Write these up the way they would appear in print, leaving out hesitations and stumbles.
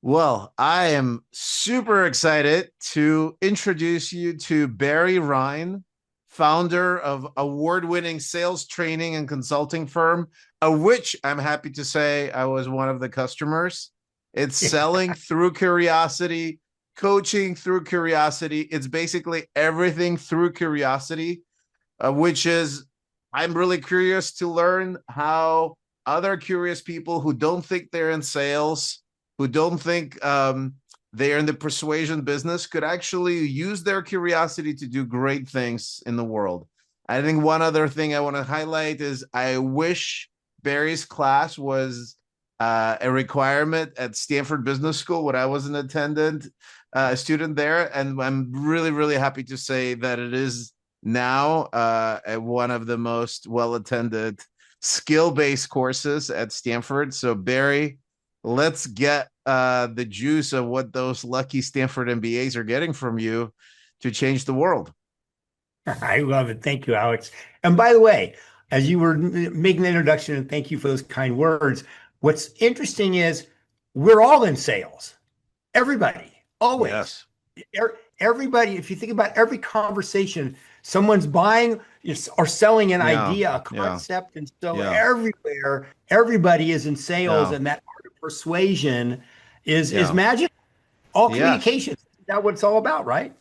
Well, I am super excited to introduce you to Barry Rhein, founder of award-winning sales training and consulting firm, of which I'm happy to say I was one of the customers. It's selling through curiosity, coaching through curiosity. It's basically everything through curiosity, which is I'm really curious to learn how other curious people who don't think they're in sales, who don't think they're in the persuasion business, could actually use their curiosity to do great things in the world. I think one other thing I want to highlight is I wish Barry's class was a requirement at Stanford Business School when I was an attendant student there. And I'm really, really happy to say that it is now one of the most well-attended skill-based courses at Stanford. So Barry, let's get the juice of what those lucky Stanford MBAs are getting from you to change the world. I love it. Thank you, Alex. And by the way, as you were making the introduction, and thank you for those kind words, what's interesting is we're all in sales. Everybody, always. Yes. Everybody, if you think about every conversation, someone's buying or selling an Yeah. idea, a Yeah. concept. And so Yeah. everywhere, everybody is in sales, Yeah. and that art of persuasion is Yeah. magic. All Yes. communications. That's what it's all about, right?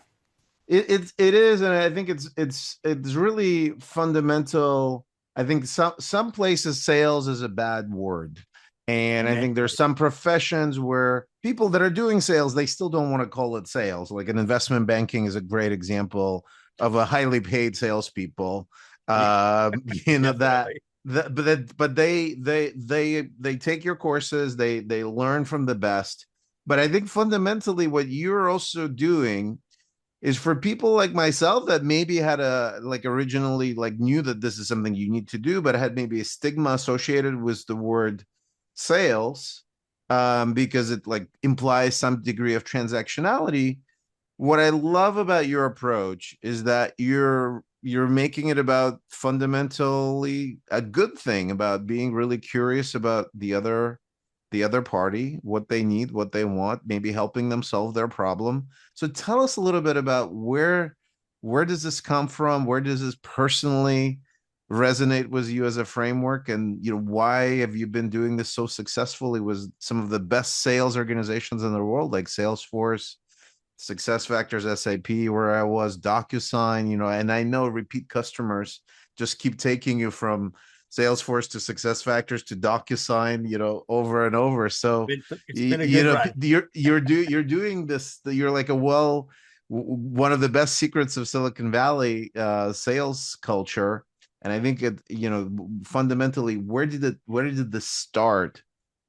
It is, and I think it's really fundamental. I think some places sales is a bad word, and I think there's some professions where people that are doing sales they still don't want to call it sales. Like an investment banking is a great example of a highly paid salespeople. Yeah, You know that. definitely. But they take your courses, they learn from the best. But I think fundamentally what you're also doing is for people like myself that maybe had a like originally like knew that this is something you need to do, but had maybe a stigma associated with the word sales, because it like implies some degree of transactionality. What I love about your approach is that you're making it about fundamentally a good thing, about being really curious about the other party, what they need, what they want, maybe helping them solve their problem. So tell us a little bit about where does this come from? Where does this personally resonate with you as a framework? And why have you been doing this so successfully with some of the best sales organizations in the world, like Salesforce, Success Factors, SAP, where I was, DocuSign, and I know repeat customers just keep taking you from Salesforce to Success Factors to DocuSign, over and over. So, It's been a good run. you're doing this. You're like one of the best secrets of Silicon Valley sales culture. And I think fundamentally, where did this start?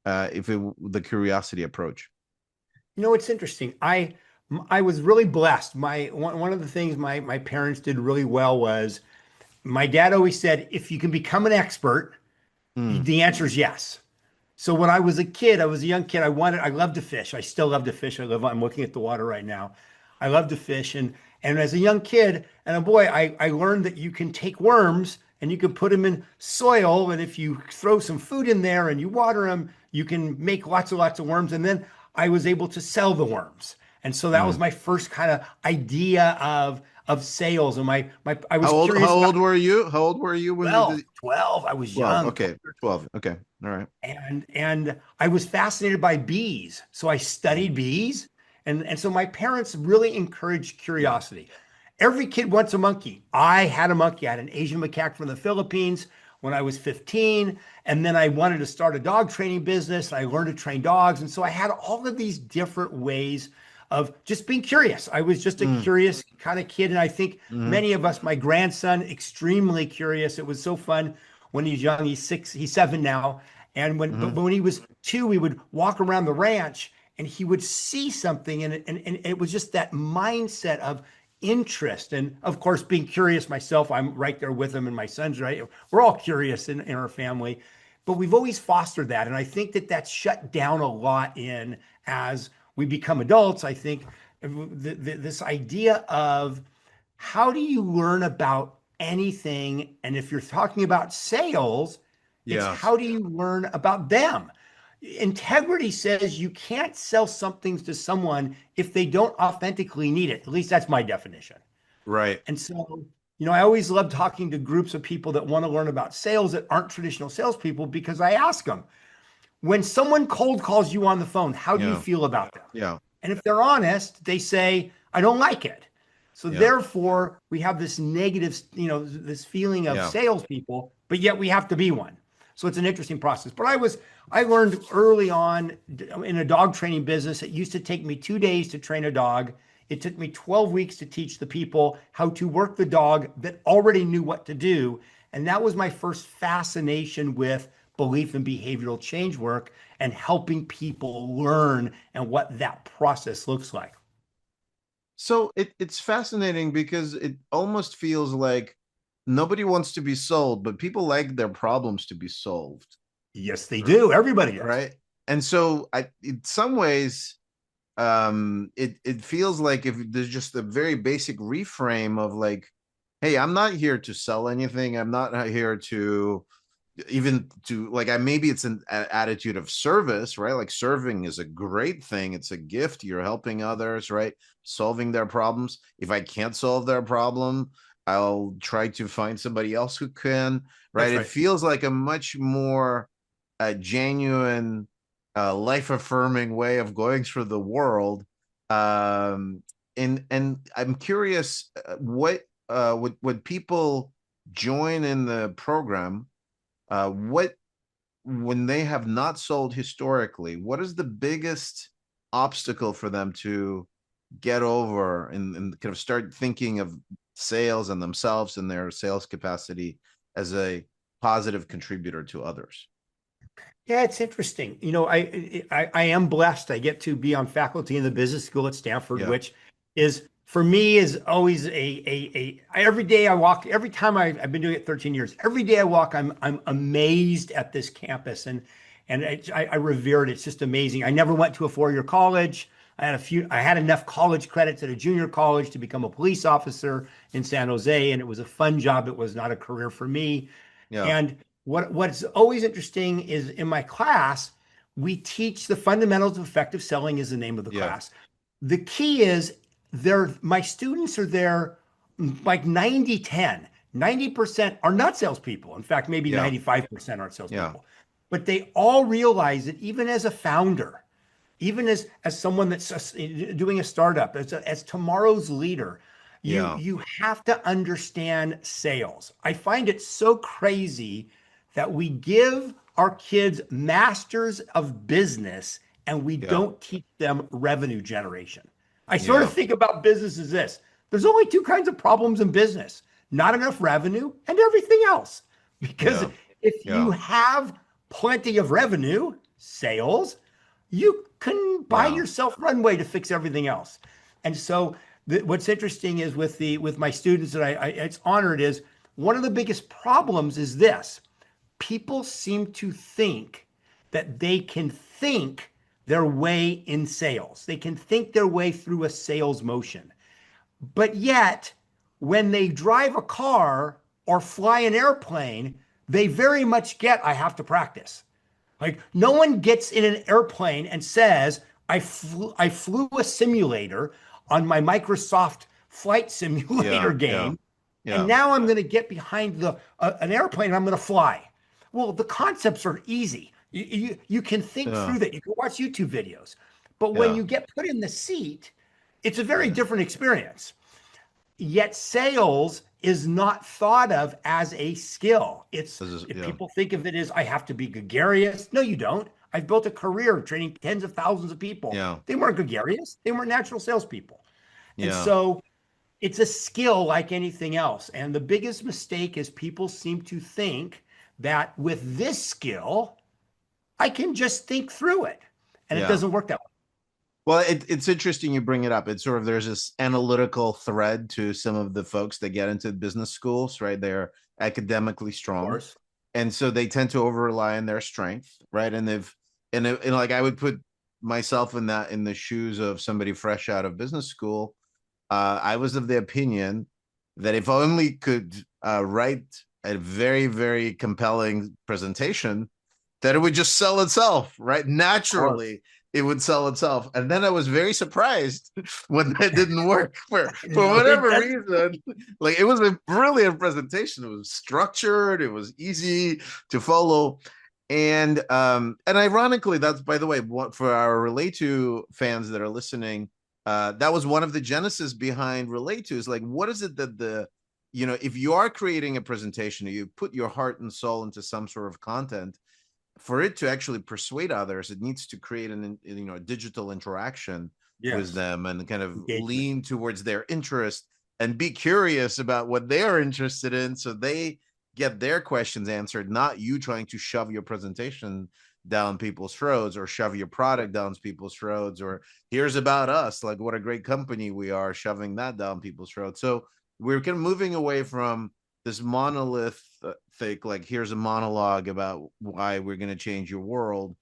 If the curiosity approach. It's interesting. I was really blessed. One of the things my parents did really well was my dad always said, if you can become an expert, Mm, the answer is yes. So when I was a kid, I was a young kid. I loved to fish. I still love to fish. I'm looking at the water right now. I love to fish. And as a young kid and a boy, I learned that you can take worms and you can put them in soil. And if you throw some food in there and you water them, you can make lots of worms. And then I was able to sell the worms. And so that was mm. my first kind of idea of sales. And I How was old how curious about old were you? How old were you when you 12, did 12. I was 12? young, Okay. 12. Okay. All right. and I was fascinated by bees. So I studied bees. And so my parents really encouraged curiosity. Every kid wants a monkey. I had a monkey. I had an Asian macaque from the Philippines when I was 15. And then I wanted to start a dog training business. I learned to train dogs. And so I had all of these different ways of just being curious. I was just a Mm, curious kind of kid. And I think mm, many of us, my grandson, extremely curious. It was so fun when he's young. He's 6, he's 7 now. And but mm, when he was 2, we would walk around the ranch and he would see something. And it was just that mindset of interest. And of course, being curious myself, I'm right there with him, and my son's right. We're all curious in our family, but we've always fostered that. And I think that that's shut down a lot in as we become adults. I think this idea of how do you learn about anything? And if you're talking about sales, it's yes. how do you learn about them? Integrity says you can't sell something to someone if they don't authentically need it. At least that's my definition. Right. And so, I always love talking to groups of people that want to learn about sales that aren't traditional salespeople because I ask them, when someone cold calls you on the phone, how do you Yeah. feel about them? Yeah. And if they're honest, they say, I don't like it. So Yeah. therefore, we have this negative, this feeling of Yeah. salespeople, but yet we have to be one. So it's an interesting process. But I learned early on in a dog training business, it used to take me 2 days to train a dog. It took me 12 weeks to teach the people how to work the dog that already knew what to do. And that was my first fascination with belief and behavioral change work and helping people learn and what that process looks like. So it's fascinating because it almost feels like nobody wants to be sold, but people like their problems to be solved. Yes, they do. Everybody does. Right. And so in some ways, it feels like if there's just a very basic reframe of like, hey, I'm not here to sell anything. I'm not here to even to like maybe it's an attitude of service, right? Like serving is a great thing. It's a gift. You're helping others, right? Solving their problems. If I can't solve their problem, I'll try to find somebody else who can, right? That's It right. feels like a much more genuine, life affirming way of going through the world. Um, and I'm curious, what would people join in the program? What when they have not sold historically, what is the biggest obstacle for them to get over and kind of start thinking of sales and themselves and their sales capacity as a positive contributor to others? Yeah, it's interesting. I am blessed. I get to be on faculty in the business school at Stanford, Yeah. which is for me is always every day I walk, every time I've been doing it 13 years, every day I walk, I'm amazed at this campus and I revere it. It's just amazing. I never went to a 4-year college. I had enough college credits at a junior college to become a police officer in San Jose, and it was a fun job. It was not a career for me. Yeah. And what's always interesting is in my class, we teach the fundamentals of effective selling is the name of the Yeah. class. The key is my students are there like 90-10. 90% are not salespeople. In fact, maybe Yeah. 95% aren't Yeah. salespeople. But they all realize that even as a founder, even as someone that's doing a startup, as tomorrow's leader, you Yeah. you have to understand sales. I find it so crazy that we give our kids masters of business and we Yeah. don't teach them revenue generation. I sort of Yeah. think about business as this. There's only two kinds of problems in business: not enough revenue and everything else. Because Yeah. if you Yeah. have plenty of revenue, sales, you can buy Yeah. yourself runway to fix everything else. And so what's interesting is with my students that it's honored is one of the biggest problems is this: people seem to think that they can think their way in sales. They can think their way through a sales motion. But yet, when they drive a car or fly an airplane, they very much get, I have to practice. Like no one gets in an airplane and says, I flew a simulator on my Microsoft flight simulator Yeah. Yeah. game, and Yeah. now I'm going to get behind an airplane and I'm going to fly. Well, the concepts are easy. You can think Yeah. through that. You can watch YouTube videos. But when Yeah. you get put in the seat, it's a very different experience. Yet sales is not thought of as a skill. It's This is if yeah. people think of it as I have to be gregarious. No, you don't. I've built a career training tens of thousands of people. Yeah. They weren't gregarious. They weren't natural salespeople. And Yeah. so it's a skill like anything else. And the biggest mistake is people seem to think that with this skill, I can just think through it. And it Yeah. doesn't work that way. Well, it's interesting you bring it up. It's sort of there's this analytical thread to some of the folks that get into business schools, right? They're academically Of strong, course. and so they tend to over rely on their strength, right? And like I would put myself in the shoes of somebody fresh out of business school. I was of the opinion that if I only could write a very compelling presentation, that it would just sell itself, right? Of course. Naturally, it would sell itself. And then I was very surprised when that didn't work for No, it whatever doesn't. reason. Like it was a brilliant presentation. It was structured, it was easy to follow. And ironically, that's by the way, what for our Relayto fans that are listening, that was one of the genesis behind Relayto is like, what is it that if you are creating a presentation, you put your heart and soul into some sort of content, for it to actually persuade others, it needs to create a digital interaction with Yes. them and kind of Engagement. lean towards their interest and be curious about what they are interested in, so they get their questions answered, not you trying to shove your presentation down people's throats or shove your product down people's throats, or here's about us, like what a great company we are, shoving that down people's throats. So we're kind of moving away from this monolith think, like here's a monologue about why we're going to change your world,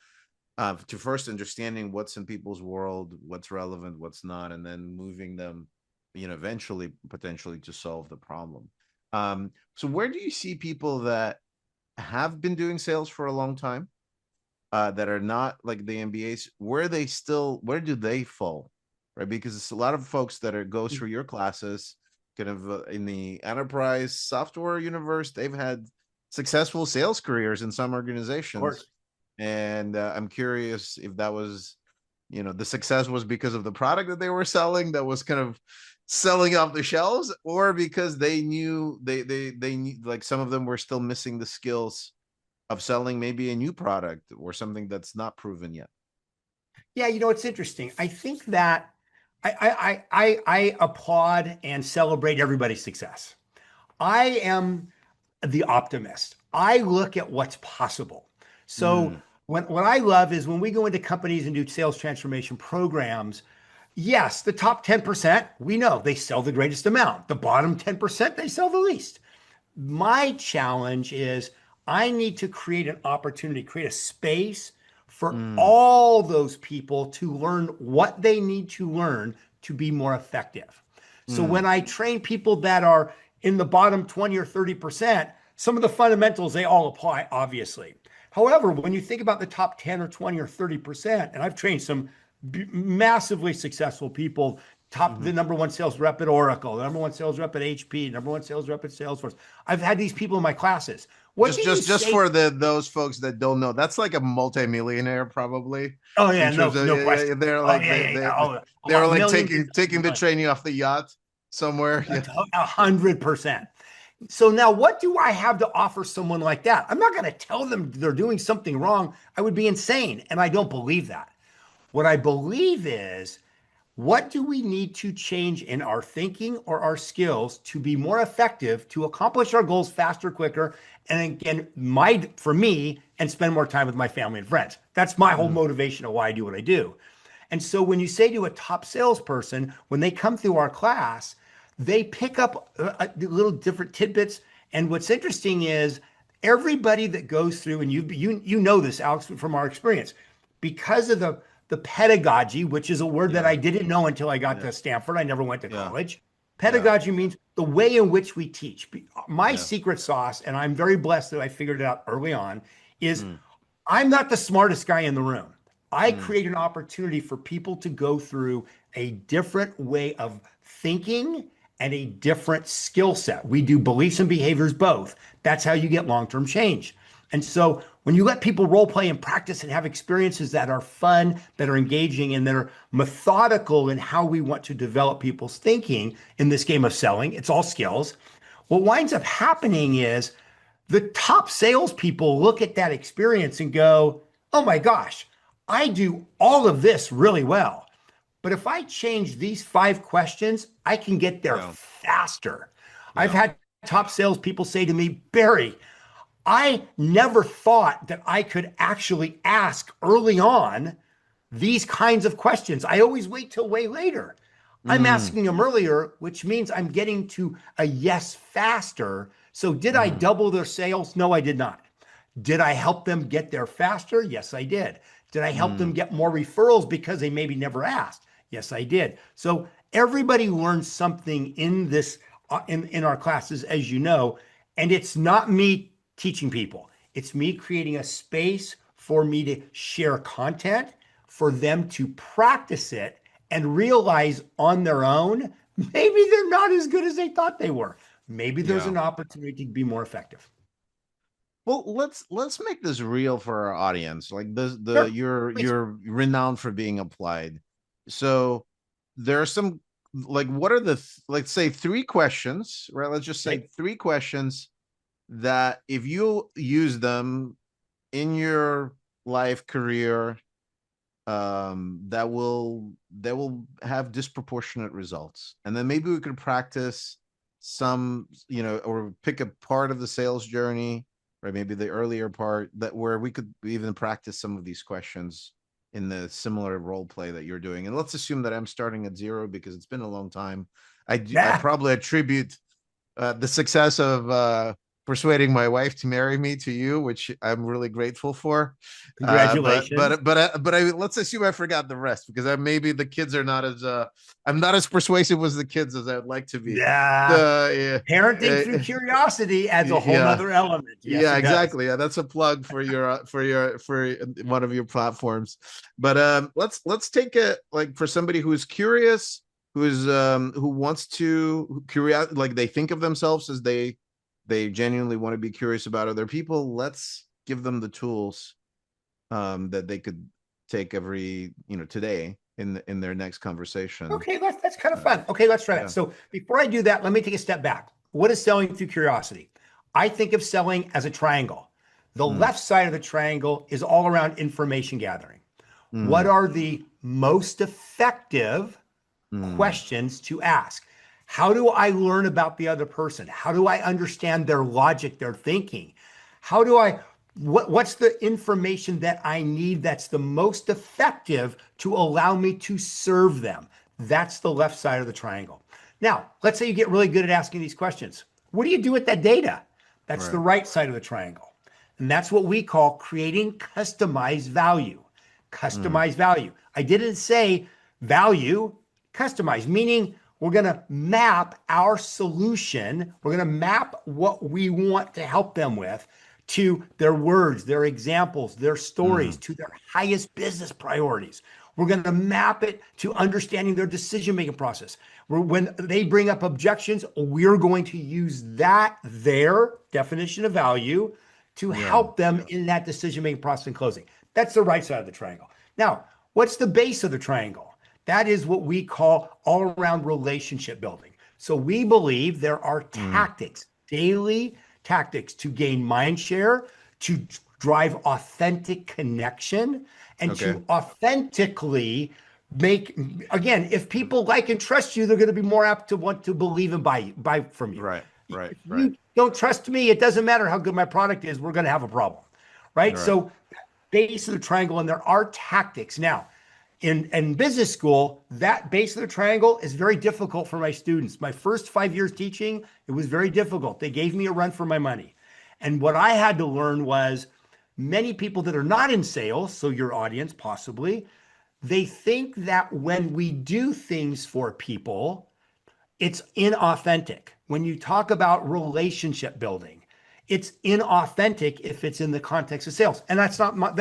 to first understanding what's in people's world, what's relevant, what's not, and then moving them, eventually potentially to solve the problem. So where do you see people that have been doing sales for a long time, that are not like the MBAs, where do they fall, right? Because it's a lot of folks that go through your classes, kind of in the enterprise software universe. They've had successful sales careers in some Of organizations, course. and I'm curious if that was, the success was because of the product that they were selling that was kind of selling off the shelves, or because they knew they knew, like some of them were still missing the skills of selling maybe a new product or something that's not proven yet. Yeah, it's interesting. I think that I applaud and celebrate everybody's success. I am the optimist. I look at what's possible. So Mm, what I love is when we go into companies and do sales transformation programs, yes, the top 10%, we know they sell the greatest amount. The bottom 10%, they sell the least. My challenge is I need to create an opportunity, create a space for mm, all those people to learn what they need to learn to be more effective. So when mm, I train people that are in the bottom 20 or 30%, some of the fundamentals they all apply, obviously. However, when you think about the top 10 or 20 or 30%, and I've trained some massively successful people, the mhm. number one sales rep at Oracle, the number one sales rep at HP, number one sales rep at Salesforce. I've had these people in my classes. What just do you just just say? for those folks that don't know, that's like a multimillionaire probably, Oh in yeah, terms no, of, no yeah, yeah, question. yeah, they're Oh like yeah, yeah, yeah. Oh, they were like millions and taking the millions. training off the yacht somewhere. Yeah. 100%. So now what do I have to offer someone like that? I'm not going to tell them they're doing something wrong. I would be insane. And I don't believe that. What I believe is, what do we need to change in our thinking or our skills to be more effective, to accomplish our goals faster, quicker, and again, for me, and spend more time with my family and friends? That's my whole Mm, motivation of why I do what I do. And so when you say to a top salesperson, when they come through our class, they pick up little different tidbits. And what's interesting is everybody that goes through, and you know this, Alex, from our experience, because of the pedagogy, which is a word that yeah, I didn't know until I got yeah, to Stanford. I never went to yeah, college. yeah, Pedagogy means the way in which we teach. My yeah. secret sauce, and I'm very blessed that I figured it out early on, is Mm, I'm not the smartest guy in the room. I mm, create an opportunity for people to go through a different way of thinking and a different skill set. We do beliefs and behaviors both. That's how you get long term change. And so when you let people role play and practice and have experiences that are fun, that are engaging, and that are methodical in how we want to develop people's thinking in this game of selling, it's all skills. What winds up happening is the top salespeople look at that experience and go, oh my gosh, I do all of this really well. But if I change these 5 questions, I can get there yeah, faster. I've yeah. had top salespeople say to me, Barry, I never thought that I could actually ask early on these kinds of questions. I always wait till way later. I'm Mm, asking them earlier, which means I'm getting to a yes faster. So, did I mm, double their sales? No, I did not. Did I help them get there faster? Yes, I did. Did I help them mm, get more referrals because they maybe never asked? Yes, I did. So, everybody learns something in this in our classes, as you know, and it's not me teaching people. It's me creating a space for me to share content, for them to practice it and realize on their own, maybe they're not as good as they thought they were. Maybe there's Yeah. an opportunity to be more effective. Well, let's make this real for our audience. Like Sure, please. you're renowned for being applied. So there are some, like, what are the let's say three questions, right? Let's just say Okay. three questions that if you use them in your life career, that will have disproportionate results. And then maybe we could practice some, or pick a part of the sales journey, or maybe the earlier part, that where we could even practice some of these questions in the similar role play that you're doing. And let's assume that I'm starting at zero because it's been a long time. I Yeah. probably attribute the success of persuading my wife to marry me to you, which I'm really grateful for. Congratulations. Let's assume I forgot the rest because maybe the kids are not as I'm not as persuasive as the kids as I'd like to be. Yeah. Yeah, Parenting through curiosity adds a whole yeah, nother element. Yes, yeah, it does. exactly. Yeah, that's a plug for for one of your platforms. But let's take it like for somebody who's curious, who wants to curious, like they think of themselves as they genuinely want to be curious about other people. Let's give them the tools that they could take every today in their next conversation. Okay, that's kind of fun. Okay, let's try that. Yeah. So before I do that, let me take a step back. What is selling through curiosity? I think of selling as a triangle. The Mm, left side of the triangle is all around information gathering. What mm, are the most effective mm, questions to ask? How do I learn about the other person? How do I understand their logic, their thinking? How do I what's the information that I need that's the most effective to allow me to serve them? That's the left side of the triangle. Now, let's say you get really good at asking these questions. What do you do with that data? That's the right. right side of the triangle. And that's what we call creating customized value. Mm, Customized value. I didn't say value, customized, meaning we're going to map our solution. We're going to map what we want to help them with to their words, their examples, their stories, mm, to their highest business priorities. We're going to map it to understanding their decision making process. When they bring up objections, we're going to use their definition of value, to yeah. help them in that decision making process and closing. That's the right side of the triangle. Now, what's the base of the triangle? That is what we call all around relationship building. So we believe there are Mm, tactics, daily tactics to gain mind share, to drive authentic connection, and okay. to authentically make, again, if people like and trust you, they're going to be more apt to want to believe and buy from you. Right. Right. If Right. you don't trust me, it doesn't matter how good my product is, we're going to have a problem, right? Right. So base of the triangle, and there are tactics. Now, in business school, that base of the triangle is very difficult for my students. My first 5 years teaching, it was very difficult. They gave me a run for my money. And what I had to learn was many people that are not in sales, so your audience possibly, they think that when we do things for people, it's inauthentic. When you talk about relationship building, it's inauthentic if it's in the context of sales. And that's not mine.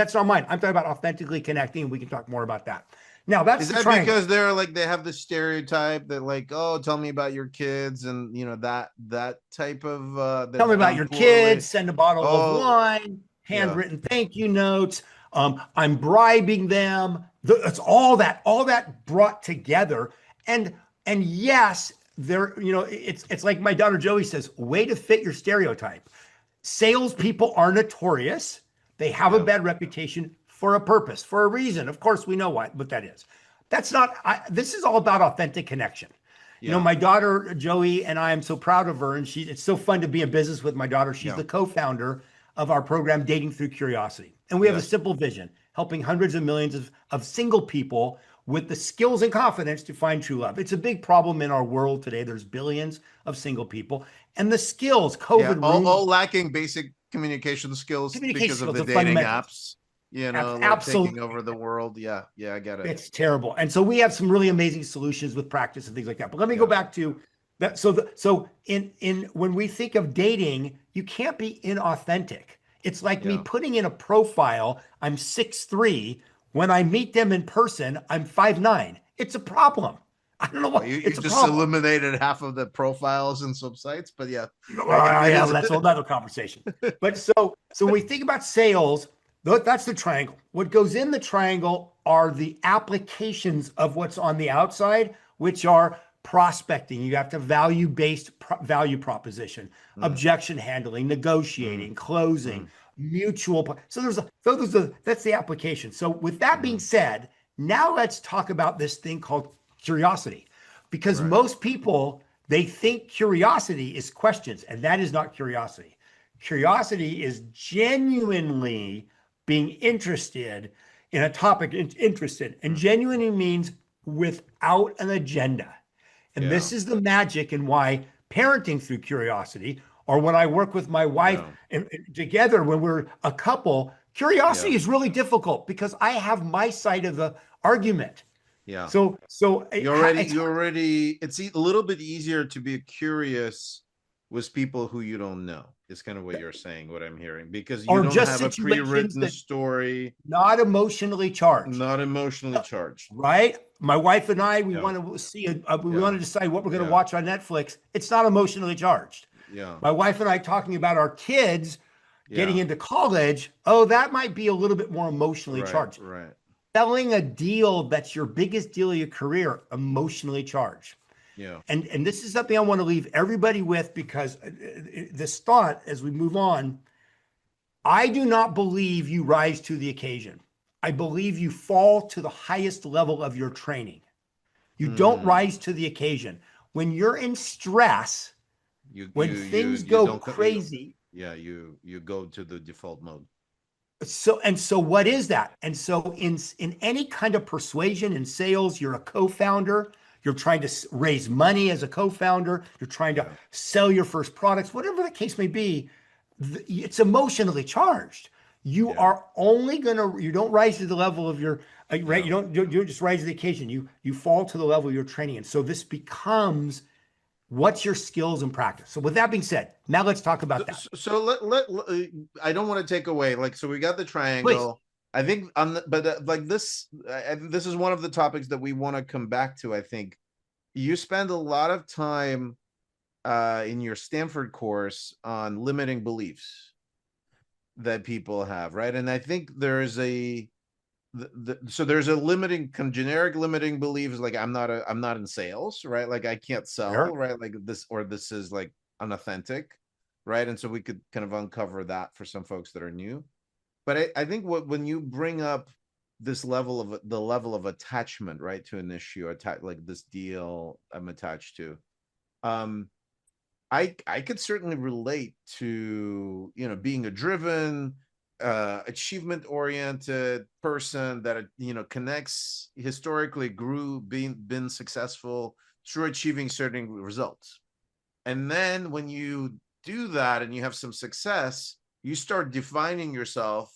I'm talking about authentically connecting, and we can talk more about that. Now, that's Is the that triangle. because they're like they have the stereotype that like, oh, tell me about your kids and that type of Tell me that's about done your poorly. kids, send a bottle of Oh, wine, yeah. handwritten thank you notes. I'm bribing them. It's all that brought together. And and yes, it's like my daughter Joey says, way to fit your stereotype. Salespeople are notorious. They have a Yeah. bad reputation for a purpose, for a reason. Of course, we know what that is. That's not, this is all about authentic connection. Yeah. My daughter Joey and I am so proud of her, and it's so fun to be in business with my daughter. She's Yeah. the co-founder of our program, Dating Through Curiosity. And we have a Yes. simple vision, helping hundreds of millions of single people with the skills and confidence to find true love. It's a big problem in our world today. There's billions of single people, and the skills, Yeah. COVID All ruined lacking basic communication skills communication because of skills, the the dating fundamentals. apps, like taking Absolutely. over the world. Yeah. Yeah, I get it. It's terrible. And so we have some really amazing solutions with practice and things like that. But let me go Yeah. back to that. So in when we think of dating, you can't be inauthentic. It's like me Yeah. putting in a profile, I'm 6'3". When I meet them in person, I'm 5'9". It's a problem. I don't know Well, what, you it's a just problem. eliminated half of the profiles in some sites, but yeah, it Yeah, is. that's another conversation. But so when we think about sales, that's the triangle. What goes in the triangle are the applications of what's on the outside, which are prospecting. You have to value-based value proposition, Mm, objection handling, mm, negotiating, closing, mm, mutual. So that's the application. So with that being mm. said, now let's talk about this thing called curiosity, because Right. most people, they think curiosity is questions, and that is not curiosity. Curiosity is genuinely being interested in a topic, interested, and Mm. genuinely means without an agenda. And Yeah. this is the magic and why parenting through curiosity, or when I work with my wife Yeah. and together when we're a couple, Yeah. curiosity is really difficult because I have my side of the argument. Yeah. So it's You already, it's a little bit easier to be curious with people who you don't know. It's kind of what you're saying, what I'm hearing, because you or don't just have a situations pre-written that story, not emotionally charged, not emotionally charged. right? My wife and I, we Yeah. want to see, we want Yeah. to decide what we're going to Yeah. watch on Netflix. It's not emotionally charged. Yeah. My wife and I talking about our kids getting Yeah. into college. Oh, that might be a little bit more emotionally Right. charged. Right. Selling a deal that's your biggest deal of your career, emotionally charged. Yeah. And this is something I want to leave everybody with because this thought as we move on, I do not believe you rise to the occasion. I believe you fall to the highest level of your training. You don't Mm. rise to the occasion. When you're in stress, when things You go don't crazy, yeah, you go to the default mode. so what Yeah. is that? And so in any kind of persuasion in sales, you're a co-founder, you're trying to raise money as a co-founder, you're trying to Yeah. sell your first products, whatever the case may be, it's emotionally charged. You Yeah. are only gonna, you don't rise to the level of your right, Yeah. you don't just rise to the occasion. You fall to the level of your training. And so this becomes what's your skills and practice. So with that being said, now let's talk about that. So I don't want to take away, like, so we got the Please. triangle. I think on the, but like this, this is one of the topics that we want to come back to. I think you spend a lot of time in your Stanford course on limiting beliefs that people have, right? And I think there's a so there's a limiting generic limiting beliefs, like I'm not in sales, right? Like I can't sell, Sure. right? Like this, or this is like unauthentic, right? And so we could kind of uncover that for some folks that are new. But I think when you bring up this level of the level of attachment, right, to an issue, like this deal I'm attached to, um I could certainly relate to, being a driven, achievement oriented person that, connects, historically grew, been successful through achieving certain results. And then when you do that and you have some success, you start defining yourself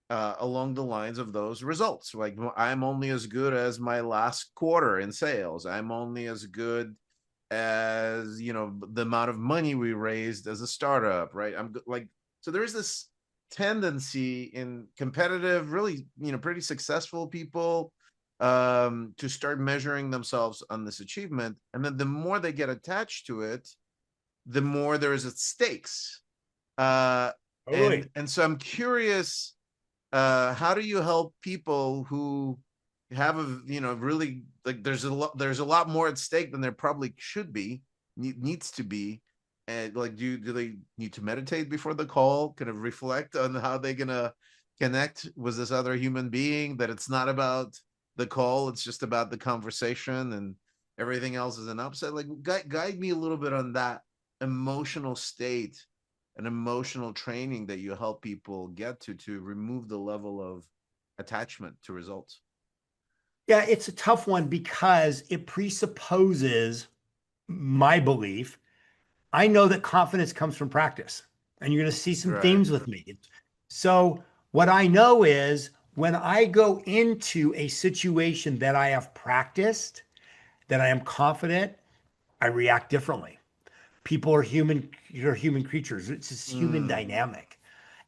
along the lines of those results. Like, I'm only as good as my last quarter in sales. I'm only as good as, the amount of money we raised as a startup, right? I'm like, so there's this tendency in competitive, really, pretty successful people, to start measuring themselves on this achievement. And then the more they get attached to it, the more there is at stakes. Uh, Totally. and so I'm curious, how do you help people who have a, really, like, there's a lot more at stake than there probably should be, needs to be. And like, do they need to meditate before the call, kind of reflect on how they're gonna connect with this other human being, that it's not about the call, it's just about the conversation, and everything else is an upside. Like, guide me a little bit on that emotional state, an emotional training that you help people get to remove the level of attachment to results. Yeah, it's a tough one because it presupposes my belief. I know that confidence comes from practice, and you're going to see some Right. themes with me. So, what I know is when I go into a situation that I have practiced, that I am confident, I react differently. People are human, you're human creatures. It's this human Mm, dynamic.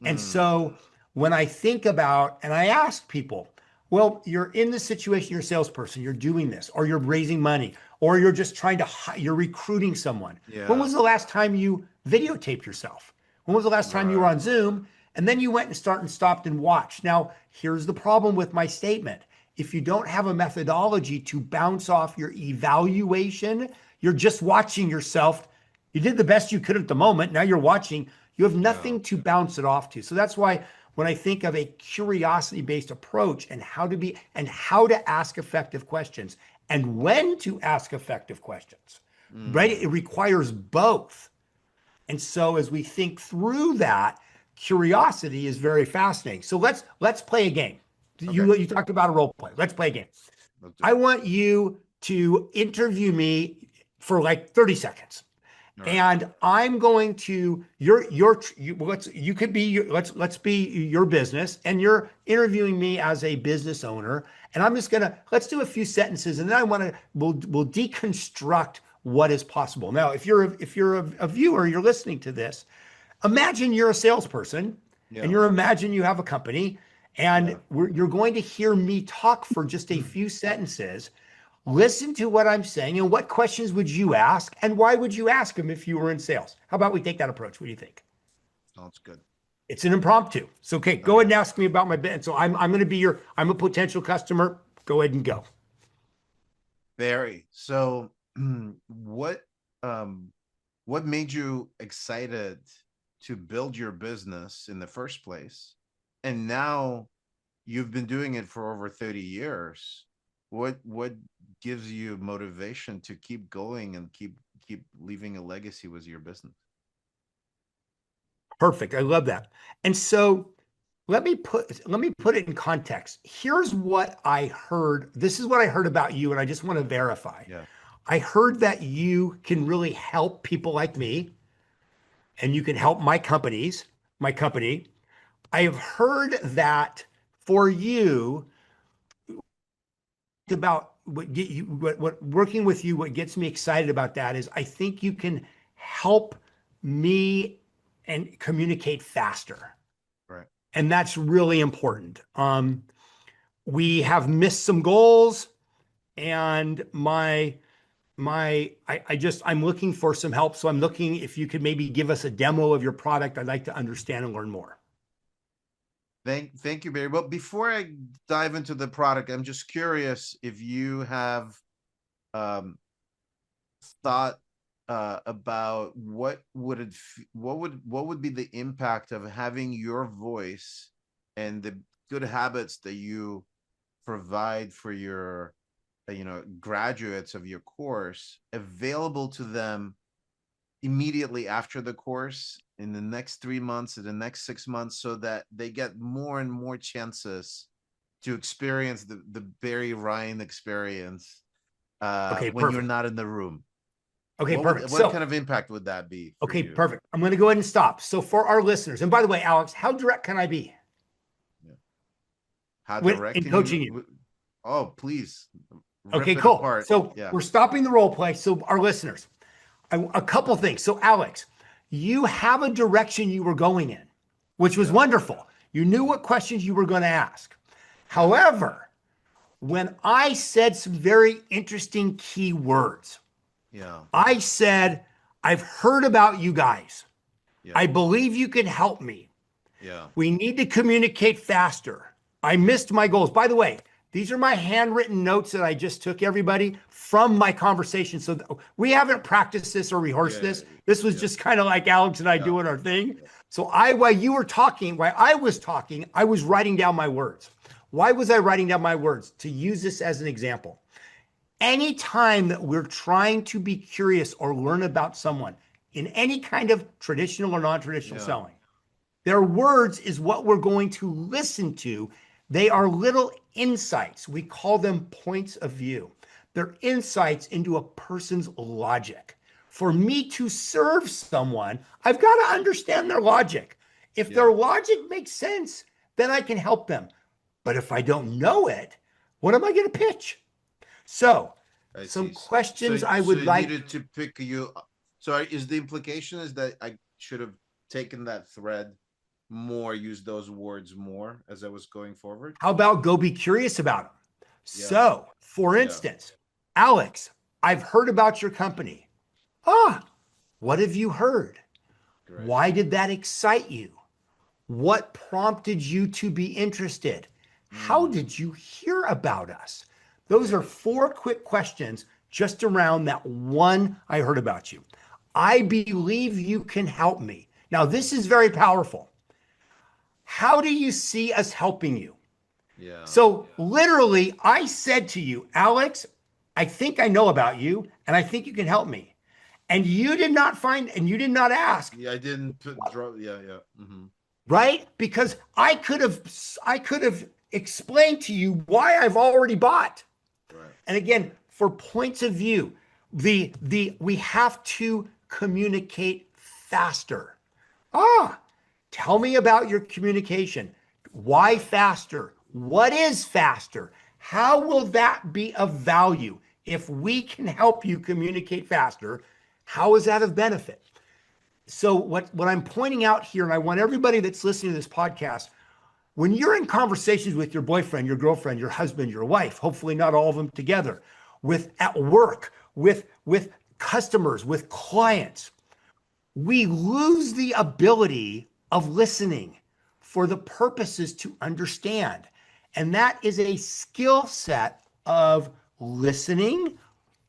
And Mm, so when I think about and I ask people, well, you're in this situation, you're a salesperson, you're doing this, or you're raising money, or you're just trying to, you're recruiting someone. When yeah. was the last time you videotaped yourself? When was the last time you were Right. on Zoom? And then you went and stopped and watched. Now, here's the problem with my statement. If you don't have a methodology to bounce off your evaluation, you're just watching yourself. You did the best you could at the moment. Now you're watching. You have Yeah. nothing to bounce it off to. So that's why when I think of a curiosity-based approach and how to ask effective questions and when to ask effective questions, right? It Mm, requires both. And so as we think through that, curiosity is very fascinating. So let's play a game. okay. You talked about a role play. Let's play a game. Let's do I it. want you to interview me for like 30 seconds. All right. And I'm going to you could be let's be your business and you're interviewing me as a business owner and I'm just gonna let's do a few sentences and then I want to we'll deconstruct what is possible. Now, if you're a viewer, you're listening to this, imagine you're a salesperson and Yeah. you're imagine you have a company and Yeah. you're going to hear me talk for just a few sentences. Listen to what I'm saying and what questions would you ask and why would you ask them if you were in sales? How about we take that approach? What do you think? Sounds good. It's an impromptu. So, okay, go Okay. ahead and ask me about my business. So I'm going to be I'm a potential customer. Go ahead and go. Barry, so what um what made you excited to build your business in the first place? And now you've been doing it for over 30 years. What gives you motivation to keep going and keep leaving a legacy with your business? Perfect. I love that. And so let me put it in context. Here's what I heard. This is what I heard about you, and I just want to verify. Yeah. I heard that you can really help people like me, and you can help my company. I have heard that for you about what working with you, what gets me excited about that is I think you can help me and communicate faster. Right. And that's really important. We have missed some goals and I'm looking for some help. So I'm looking if you could maybe give us a demo of your product. I'd like to understand and learn more. Thank you, Barry. Well, before I dive into the product, I'm just curious if you have um thought about what would be the impact of having your voice and the good habits that you provide for your graduates of your course available to them immediately after the course in the next 3 months or the next 6 months, so that they get more and more chances to experience the Barry Rhein experience Okay, when you're perfect. not in the room. Okay, perfect. What So, kind of impact would that be for okay, you? perfect. I'm going to go ahead and stop. So for our listeners, and by the way, Alex, how direct can I be Yeah. How direct in can coaching you? you? Oh, please Okay, rip it cool. apart. So Yeah. we're stopping the role play. So our listeners, a couple things. So Alex, you have a direction you were going in, which was Yeah. wonderful. You knew Yeah. what questions you were going to ask. Yeah. However, when I said some very interesting key words, Yeah. I said, I've heard about you guys. Yeah. I believe you can help me. Yeah. We need to communicate faster. I missed my goals. By the way, these are my handwritten notes that I just took, everybody, from my conversation. So we haven't practiced this or rehearsed Yeah. this. This was Yeah. just kind of like Alex and I Yeah. doing our thing. Yeah. So while you were talking, while I was talking, I was writing down my words. Why was I writing down my words? To use this as an example. Anytime that we're trying to be curious or learn about someone in any kind of traditional or non-traditional Yeah. selling, their words is what we're going to listen to. They are little insights. We call them points of view. They're insights into a person's logic. For me to serve someone, I've got to understand their logic. If their Yeah. logic makes sense, then I can help them. But if I don't know it, what am I going to pitch? So, I some see. questions I So would you like. needed to pick you. So is the implication is that I should have taken that thread more use those words more as I was going forward. How about go be curious about them? Yeah. So, for Yeah. instance, Alex, I've heard about your company. Ah, what have you heard? Great. Why did that excite you? What prompted you to be interested? How Mm, did you hear about us? Those are great. 4 quick questions just around that one I heard about you. I believe you can help me. Now, this is very powerful. How do you see us helping you? Yeah. So, literally, I said to you, Alex, I think I know about you and I think you can help me. And you did not find and you did not ask, Yeah, I didn't put draw. Yeah, yeah. right? Because I could have explained to you why I've already bought. Right. And again, for points of view, the we have to communicate faster. Ah, tell me about your communication. Why Yeah. faster? What is faster? How will that be of value? If we can help you communicate faster, how is that of benefit? So what I'm pointing out here, and I want everybody that's listening to this podcast, when you're in conversations with your boyfriend, your girlfriend, your husband, your wife, hopefully not all of them together, with at work, with customers, with clients, we lose the ability of listening for the purposes to understand. And that is a skill set of listening,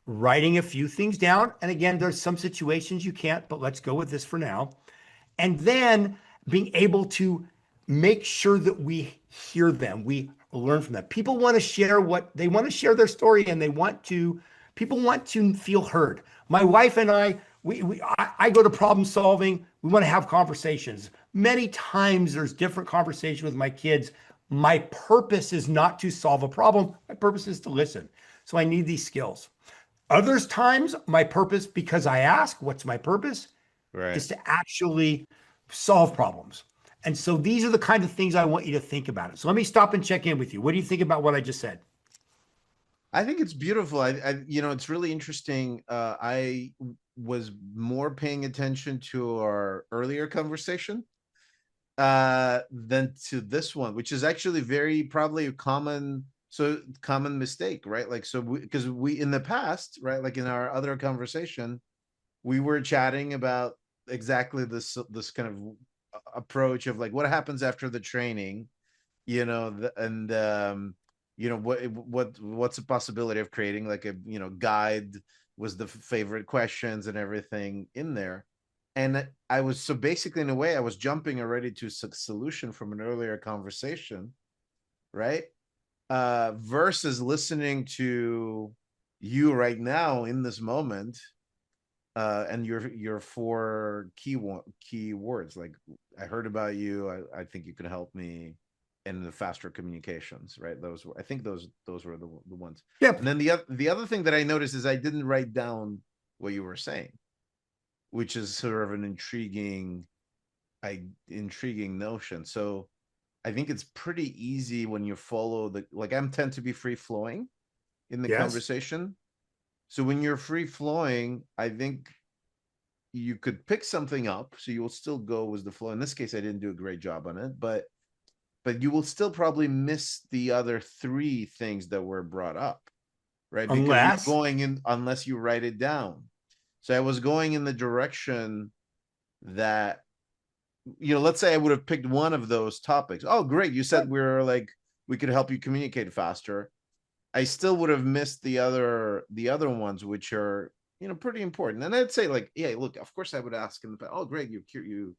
writing a few things down. And again, there's some situations you can't, but let's go with this for now. And then being able to make sure that we hear them, we learn from them. People want to share what they want to share their story, and people want to feel heard. My wife and I go to problem solving. We want to have conversations. Many times there's different conversation with my kids. My purpose is not to solve a problem. My purpose is to listen. So I need these skills. Others times, my purpose, because I ask, what's my purpose, Right. is to actually solve problems. And so these are the kind of things I want you to think about it. So let me stop and check in with you. What do you think about what I just said? I think it's beautiful. It's really interesting. I was more paying attention to our earlier conversation than to this one, which is actually very probably a common mistake, right? Like, so because we in the past, right, like in our other conversation, we were chatting about exactly this kind of approach of like what happens after the training, and what's the possibility of creating like a guide was the favorite questions and everything in there. And I was, so basically in a way I was jumping already to solution from an earlier conversation, right? Versus listening to you right now in this moment, and your 4 key words, like I heard about you, I think you can help me, and the faster communications, right? I think those were the ones. Yep. And then the other thing that I noticed is I didn't write down what you were saying, which is sort of an intriguing notion. So I think it's pretty easy when you follow the, like, I'm tend to be free flowing in the Yes. conversation. So when you're free flowing, I think you could pick something up, so you'll still go with the flow. In this case I didn't do a great job on it, but you will still probably miss the other 3 things that were brought up, right? Because you're Unless, going in, unless you write it down. So I was going in the direction that, let's say I would have picked one of those topics. Oh, great. You said we could help you communicate faster. I still would have missed the other ones, which are, pretty important. And I'd say, like, yeah, look, of course I would ask in the past, oh, great, I'm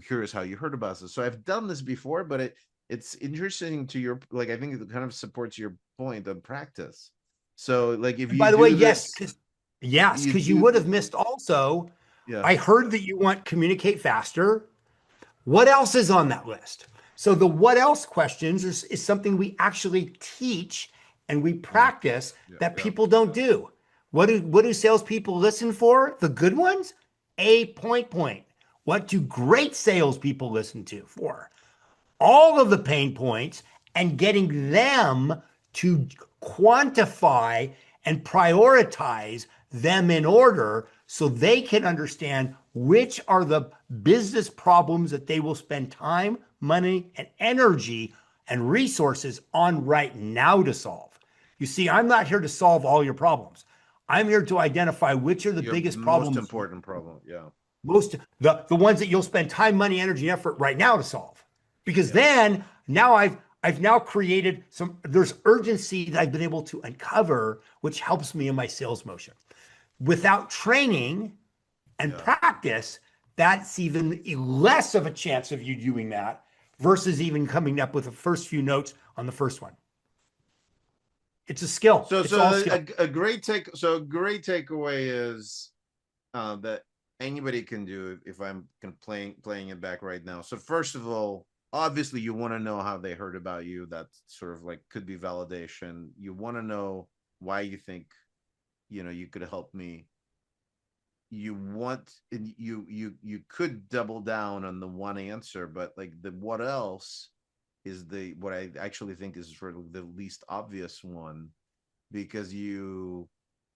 curious how you heard about this. So I've done this before, but it's interesting to your, like, I think it kind of supports your point of practice. So like if and you by the way, do yes, this, you because you do, would have missed also. yeah, I heard that you want communicate faster. What else is on that list? So the what else questions is something we actually teach and we yeah, practice yeah, that yeah, people don't do. What do salespeople listen for? The good ones? A point. What do great salespeople listen to for? All of the pain points and getting them to quantify and prioritize them in order so they can understand which are the business problems that they will spend time, money, and energy and resources on right now to solve. You see, I'm not here to solve all your problems. I'm here to identify which are the Your biggest most problems, important problem. Yeah. most the ones that you'll spend time, money, energy, and effort right now to solve. Because Yeah. then now I've now created there's urgency that I've been able to uncover, which helps me in my sales motion. Without training and Yeah. practice, that's even less of a chance of you doing that versus even coming up with the first few notes on the first one. It's a skill. So It's all so skill. a great takeaway is that anybody can do if I'm playing it back right now. So first of all, obviously you want to know how they heard about you. That sort of like could be validation. You want to know why you think you could help me. You could double down on the one answer, but like the what else is the what I actually think is sort of the least obvious one, because you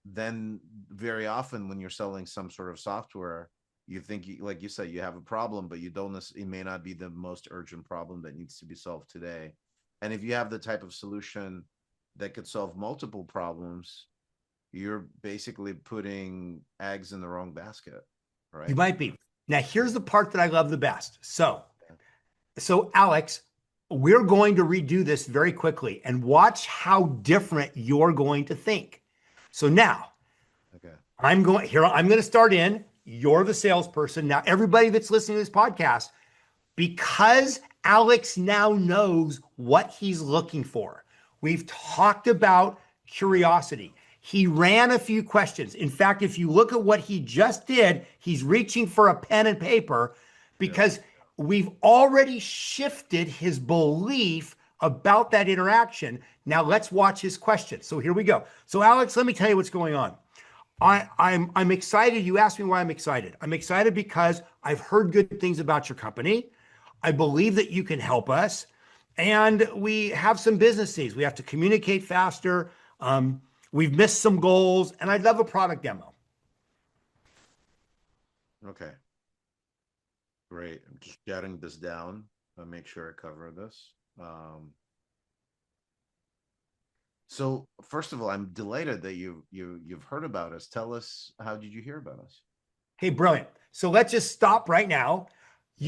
then very often when you're selling some sort of software, you think like you said, you have a problem, but you don't it may not be the most urgent problem that needs to be solved today. And if you have the type of solution that could solve multiple problems, you're basically putting eggs in the wrong basket, You right? might be. Now, here's the part that I love the best. So Alex, we're going to redo this very quickly and watch how different you're going to think. So now Okay. I'm going here. I'm going to start in. You're the salesperson. Now, everybody that's listening to this podcast, because Alex now knows what he's looking for. We've talked about Yeah. curiosity. He ran a few questions. In fact, if you look at what he just did, he's reaching for a pen and paper Yeah. because we've already shifted his belief about that interaction. Now let's watch his question. So here we go. So Alex, let me tell you what's going on. I'm excited. You asked me why I'm excited. I'm excited because I've heard good things about your company. I believe that you can help us. And we have some business needs. We have to communicate faster. We've missed some goals, and I'd love a product demo. Okay. Great. I'm just jotting this down. I'll make sure I cover this. So first of all, I'm delighted that you've heard about us. Tell us, how did you hear about us? Hey, brilliant. So let's just stop right now. Yeah.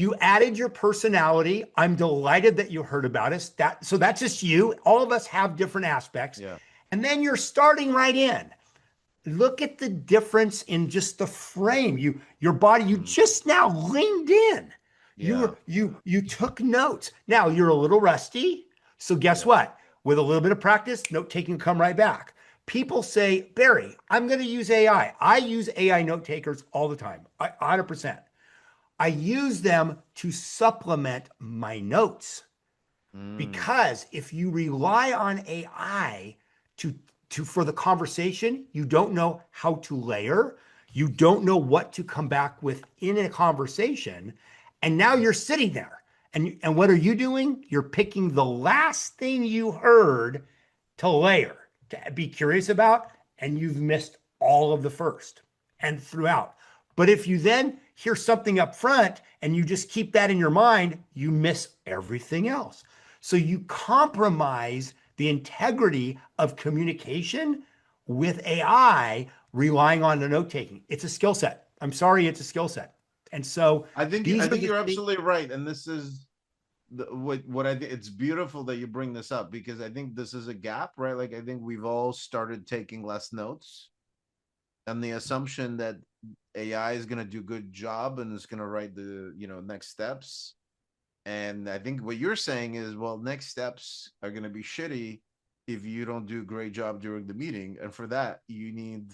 You added your personality. I'm delighted that you heard about us. So that's just you. All of us have different aspects. Yeah. And then you're starting right in. Look at the difference in just the frame. Your body, you Mm, just now leaned in. yeah. You took notes. Now you're a little rusty. So guess Yeah. what? With a little bit of practice, note taking will come right back. People say, Barry, I'm going to use AI. I use AI note takers all the time. 100%. I use them to supplement my notes. Mm, Because if you rely on AI to for the conversation, you don't know how to layer, you don't know what to come back with in a conversation, and now you're sitting there. And what are you doing? You're picking the last thing you heard to layer, to be curious about, and you've missed all of the first and throughout. But if you then hear something up front and you just keep that in your mind, you miss everything else. So you compromise the integrity of communication with AI relying on the note taking. It's a skill set. I'm sorry, it's a skill set. And so I these are think the you're things. absolutely right, and this is what I think. It's beautiful that you bring this up, because I think this is a gap, right? Like I think we've all started taking less notes, and the assumption that AI is going to do a good job and is going to write the next steps. And I think what you're saying is, well, next steps are going to be shitty if you don't do a great job during the meeting, and for that you need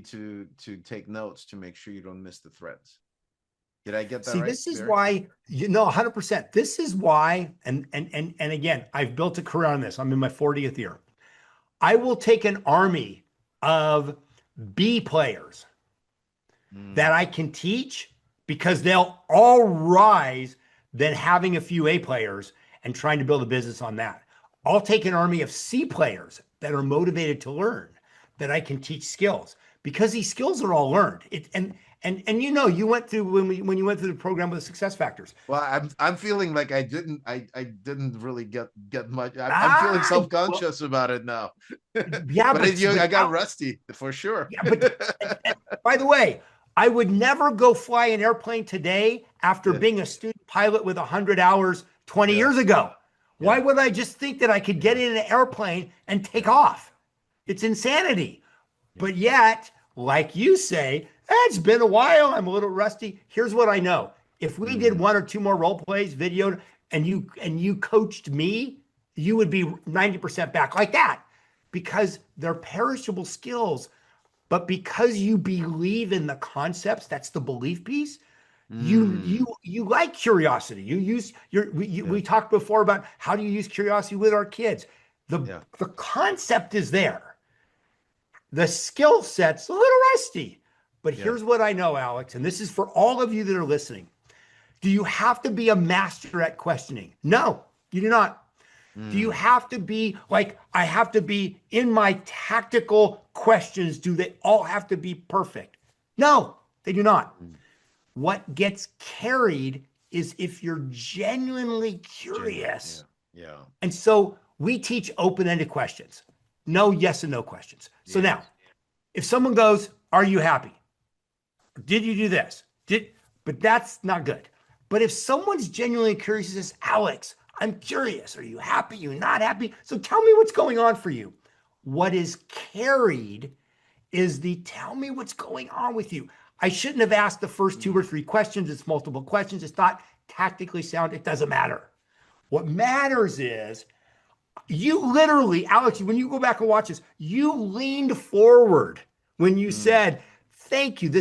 to take notes to make sure you don't miss the threads. Did I get that See, right, this is Barry? why, 100%. This is why, and again, I've built a career on this. I'm in my 40th year. I will take an army of B players that Mm, I can teach because they'll all rise than having a few A players and trying to build a business on that. I'll take an army of C players that are motivated to learn, that I can teach skills, because these skills are all learned. And you know, you went through when you went through the program with success factors. Well, I'm feeling like I didn't really get much. I'm feeling Ah, well, self-conscious about it now. yeah, But I got out, rusty for sure. yeah, and by the way, I would never go fly an airplane today after Yeah, being a student pilot with 100 hours 20 yeah, years ago. Why yeah, would I just think that I could get yeah, in an airplane and take yeah, off? It's insanity. yeah. But yet, like you say, it's been a while. I'm a little rusty. Here's what I know. If we did Mm, one or two more role plays, video, and you coached me, you would be 90% back like that because they're perishable skills. But because you believe in the concepts, that's the belief piece. mm, You like curiosity. You use yeah, we talked before about how do you use curiosity with our kids. The yeah, the concept is there. The skill set's a little rusty. But yeah. here's what I know, Alex, and this is for all of you that are listening. Do you have to be a master at questioning? No, you do not. Do you Mm, have to be like, I have to be in my tactical questions? Do they all have to be perfect? No, they do not. mm. What gets carried is if you're genuinely Genuine. curious. Yeah, yeah, And so we teach open ended questions, no yes and no questions. So yeah. now, if someone goes, are you happy? Did you do this? But that's not good. But if someone's genuinely curious and says, Alex, I'm curious. Are you happy? Are you not happy? So tell me what's going on for you. What is carried is the tell me what's going on with you. I shouldn't have asked the first two or Mm, three questions. It's multiple questions. It's not tactically sound. It doesn't matter. What matters is you literally, Alex, when you go back and watch this, you leaned forward when you mm. said, thank you.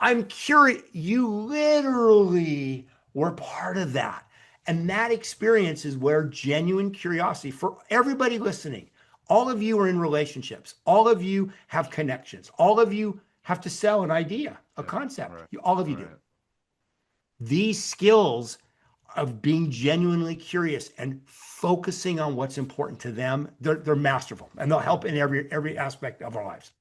I'm curious. You literally were part of that. And that experience is where genuine curiosity for everybody listening, all of you are in relationships, all of you have connections, all of you have to sell an idea, a Yeah, concept. right, All of you do. right. These skills of being genuinely curious and focusing on what's important to them, they're masterful and they'll help in every aspect of our lives.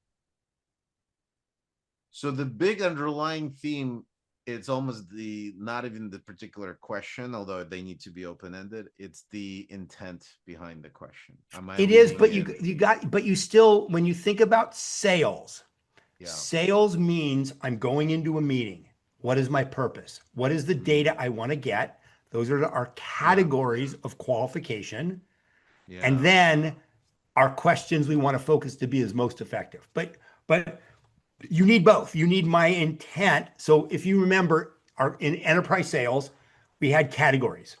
So the big underlying theme, it's almost the not even the particular question, although they need to be open-ended. It's the intent behind the question. Am I It is, leaning but in? you still, when you think about sales, Yeah. sales means I'm going into a meeting. What is my purpose? What is the Mm, data I want to get? Those are our yeah. categories of qualification. And Yeah. then our questions we want to focus to be as most effective. But you need both. You need my intent. So if you remember our in enterprise sales, we had categories.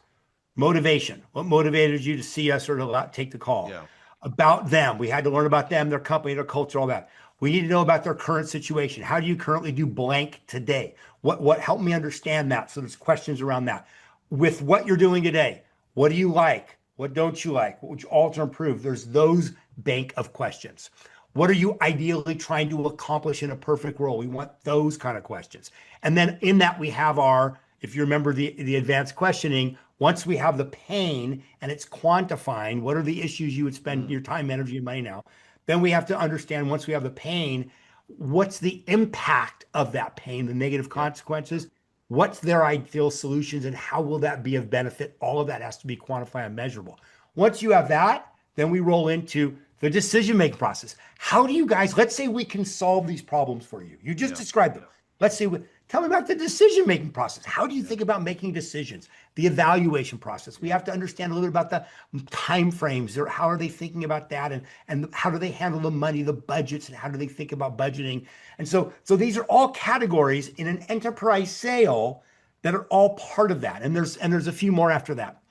Motivation. What motivated you to see us or to take the call? Yeah. About them. We had to learn about them, their company, their culture, all that. We need to know about their current situation. How do you currently do blank today? What helped me understand that? So there's questions around that. With what you're doing today, what do you like? What don't you like? What would you alter, improve? There's those bank of questions. What are you ideally trying to accomplish in a perfect world? We want those kind of questions. And then in that we have our, if you remember the advanced questioning, once we have the pain and it's quantifying, what are the issues you would spend Mm, your time, energy, and money now? Then we have to understand once we have the pain, what's the impact of that pain, the negative yeah. consequences? What's their ideal solutions and how will that be of benefit? All of that has to be quantified and measurable. Once you have that, then we roll into the decision making process. How do you guys, let's say we can solve these problems for you. You just Yeah. described them. Let's say, tell me about the decision making process. How do you Yeah. think about making decisions? The evaluation process. We Yeah. have to understand a little bit about the time frames. Or how are they thinking about that? And how do they handle the money, the budgets, and how do they think about budgeting? And so these are all categories in an enterprise sale that are all part of that. And there's a few more after that.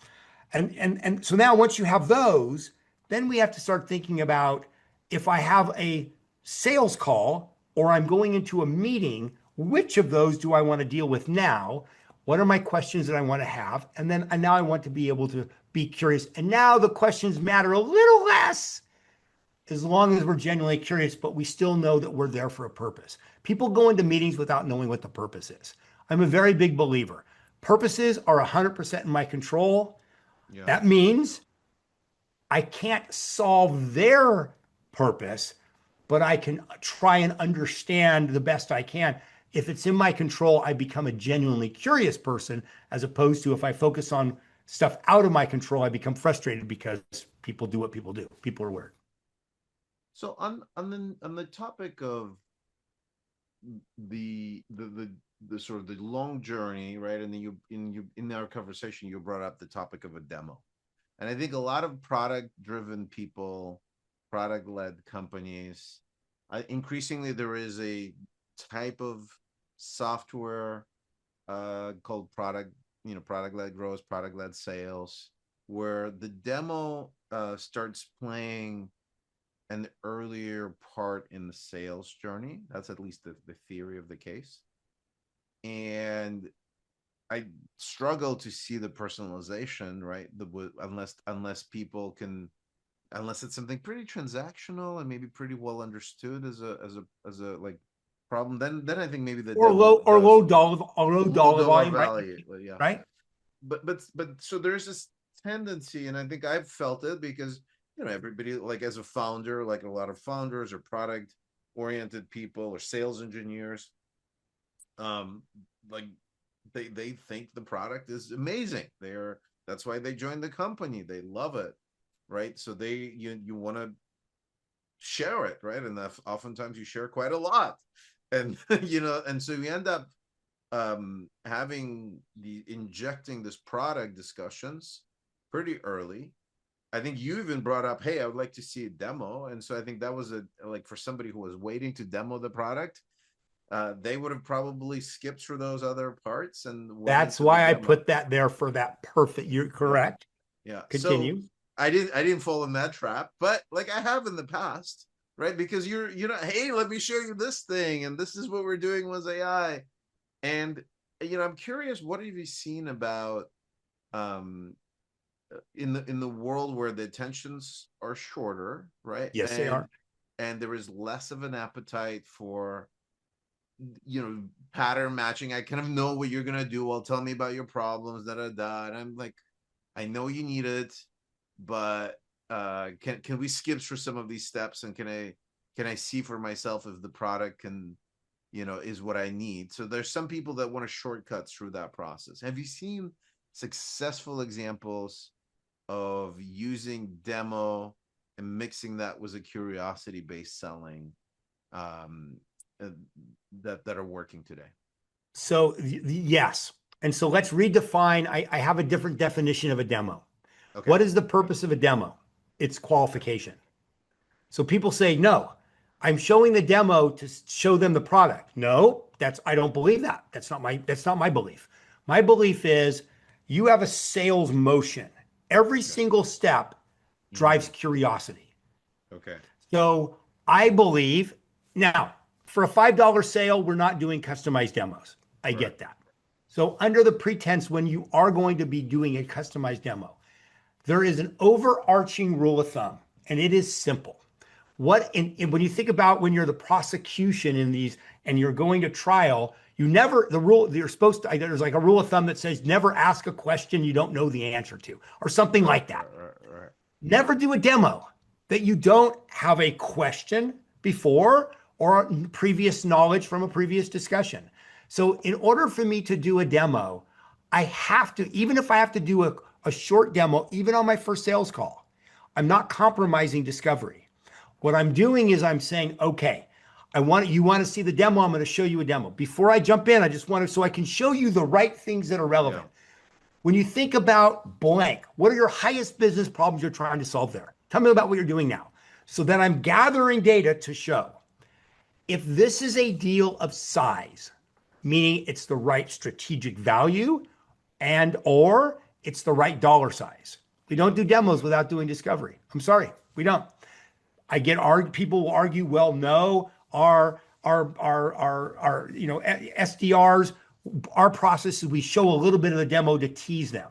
And so now once you have those, then we have to start thinking about if I have a sales call or I'm going into a meeting, which of those do I want to deal with now? What are my questions that I want to have? And now I want to be able to be curious. And now the questions matter a little less as long as we're genuinely curious, but we still know that we're there for a purpose. People go into meetings without knowing what the purpose is. I'm a very big believer. Purposes are 100% in my control. Yeah. That means I can't solve their purpose, but I can try and understand the best I can. If it's in my control, I become a genuinely curious person, as opposed to if I focus on stuff out of my control, I become frustrated because people do what people do. People are weird. So on the topic of the sort of the long journey, right? And then in our conversation, you brought up the topic of a demo. And I think a lot of product driven people, product led companies, increasingly there is a type of software called product led growth, product led sales, where the demo starts playing an earlier part in the sales journey. That's at least the theory of the case. And I struggle to see the personalization, right? Unless people can, unless it's something pretty transactional and maybe pretty well understood as a like problem, then I think maybe the demo Or does low low dollar dollar volume, right? value. Yeah. Right? But so there's this tendency, and I think I've felt it because everybody, like as a founder, like a lot of founders or product oriented people or sales engineers, um like they think the product is amazing. That's why they joined the company. They love it, right? So you want to share it, right? And oftentimes you share quite a lot, and and so you end up having the injecting this product discussions pretty early. I think you even brought up, hey, I would like to see a demo. And so I think that was for somebody who was waiting to demo the product, they would have probably skipped through those other parts and went That's into the why I demo. put that there for that perfect. You're Yeah. correct. Yeah. So Continue. I didn't fall in that trap, but like I have in the past, right? Because hey, let me show you this thing, and this is what we're doing with AI. And I'm curious, what have you seen about um in the world where the attentions are shorter, right? Yes, they And are. there is less of an appetite for pattern matching. I kind of know what you're gonna do. Well, tell me about your problems, da da da. And I'm like, I know you need it, but can we skip through some of these steps, and can I see for myself if the product can is what I need. So there's some people that want to shortcut through that process. Have you seen successful examples of using demo and mixing that with a curiosity based selling um, uh, that are working today? So yes. And so let's redefine. I have a different definition of a demo. Okay. What is the purpose of a demo? It's qualification. So people say, no, I'm showing the demo to show them the product. No, I don't believe that. That's not my belief. My belief is you have a sales motion. Every Okay. single step drives Mm, curiosity. okay. So I believe now for a $5 sale, we're not doing customized demos. I Right. get that. So under the pretense when you are going to be doing a customized demo, there is an overarching rule of thumb, and it is simple. When you think about when you're the prosecution in these and you're going to trial, you never the rule you're supposed to. There's like a rule of thumb that says never ask a question you don't know the answer to, or something Right. like that. Right. Right. Right. Never do a demo that you don't have a question before or previous knowledge from a previous discussion. So, in order for me to do a demo, I have to, even if I have to do a short demo, even on my first sales call, I'm not compromising discovery. What I'm doing is I'm saying, okay, you want to see the demo, I'm going to show you a demo. Before I jump in, I just want to, so I can show you the right things that are Yeah. relevant. When you think about blank, what are your highest business problems you're trying to solve there? Tell me about what you're doing now. So then I'm gathering data to show if this is a deal of size, meaning it's the right strategic value and or it's the right dollar size. We don't do demos without doing discovery. I'm sorry, we don't. People will argue, well, no, our SDRs, our process is we show a little bit of the demo to tease them.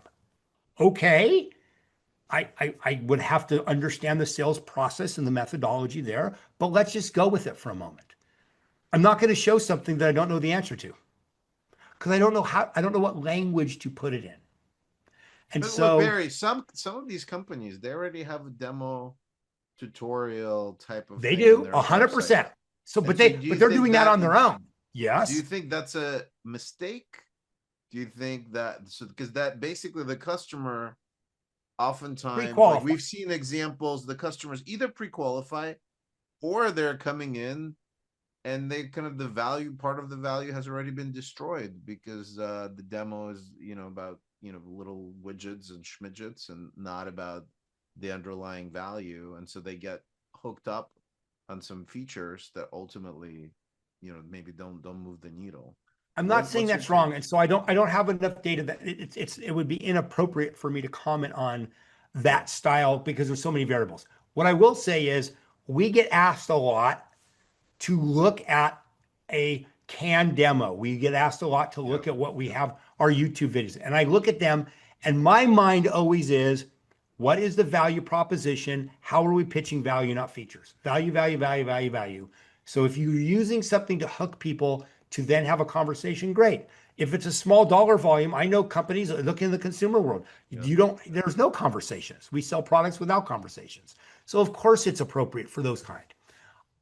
Okay. I would have to understand the sales process and the methodology there, but let's just go with it for a moment. I'm not going to show something that I don't know the answer to because I don't know what language to put it in. And But look, so Barry, some of these companies, they already have a demo tutorial type of They thing on do their website. 100%. So, And but so do you they're think doing that that on their own. do you Yes. think that's a mistake? Do you think that so because that basically the customer oftentimes, like Pre-qualified. we've seen examples, the customers either pre-qualify or they're coming in and they kind of the value part of the value has already been destroyed because the demo is about little widgets and schmidgets and not about the underlying value, and so they get hooked up on some features that ultimately maybe don't move the needle. I'm not saying What's your that's wrong, take? and so I don't have enough data that it would be inappropriate for me to comment on Yeah, that style because there's so many variables. What I will say is we get asked a lot to look at a canned demo. We get asked a lot to yeah, look at what we have our YouTube videos, and I look at them, and my mind always is, what is the value proposition? How are we pitching value, not features? Value, value, value, value, value. So if you're using something to hook people to then have a conversation, great. If it's a small dollar volume, I know companies look in the consumer world. yeah, There's no conversations. We sell products without conversations. So of course it's appropriate for those kind.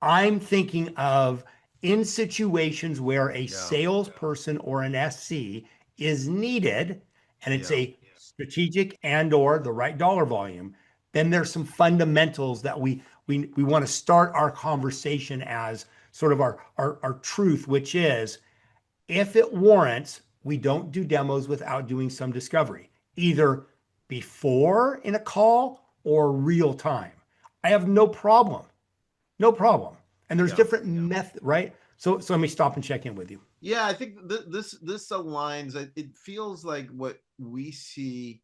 I'm thinking of in situations where a yeah, salesperson or an SC is needed and it's yeah, a strategic and or the right dollar volume, then there's some fundamentals that we want to start our conversation as sort of our truth, which is if it warrants, we don't do demos without doing some discovery, either before in a call or real time. I have no problem. No problem. And there's yeah. different method, right? So let me stop and check in with you. Yeah, I think this aligns. It feels like what we see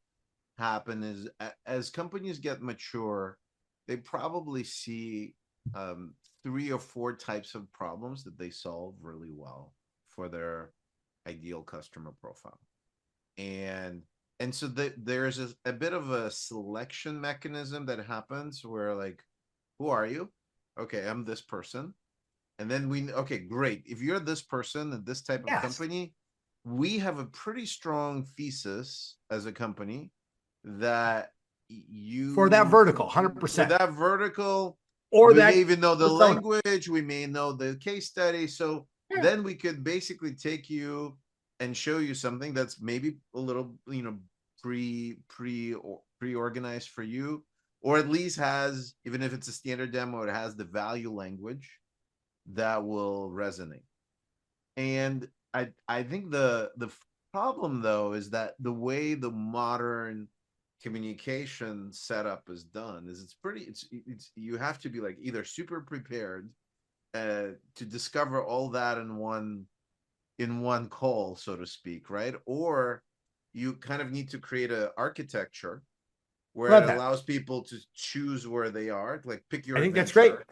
happen is as companies get mature, they probably see three or four types of problems that they solve really well for their ideal customer profile, and so there's a bit of a selection mechanism that happens where like, who are you? Okay, I'm this person. And then okay, great. If you're this person and this type of Yes. company, we have a pretty strong thesis as a company that For that you, vertical, for 100%. that vertical, Or we may that even know the persona. language, we may know the case study. So Yeah. then we could basically take you and show you something that's maybe a little, pre-organized for you, or at least has, even if it's a standard demo, it has the value language that will resonate. And I think the problem though is that the way the modern communication setup is done is it's you have to be like either super prepared to discover all that in one call, so to speak, right? Or you kind of need to create a architecture where it Love that. allows people to choose where they are, like pick I your think that's great. adventure,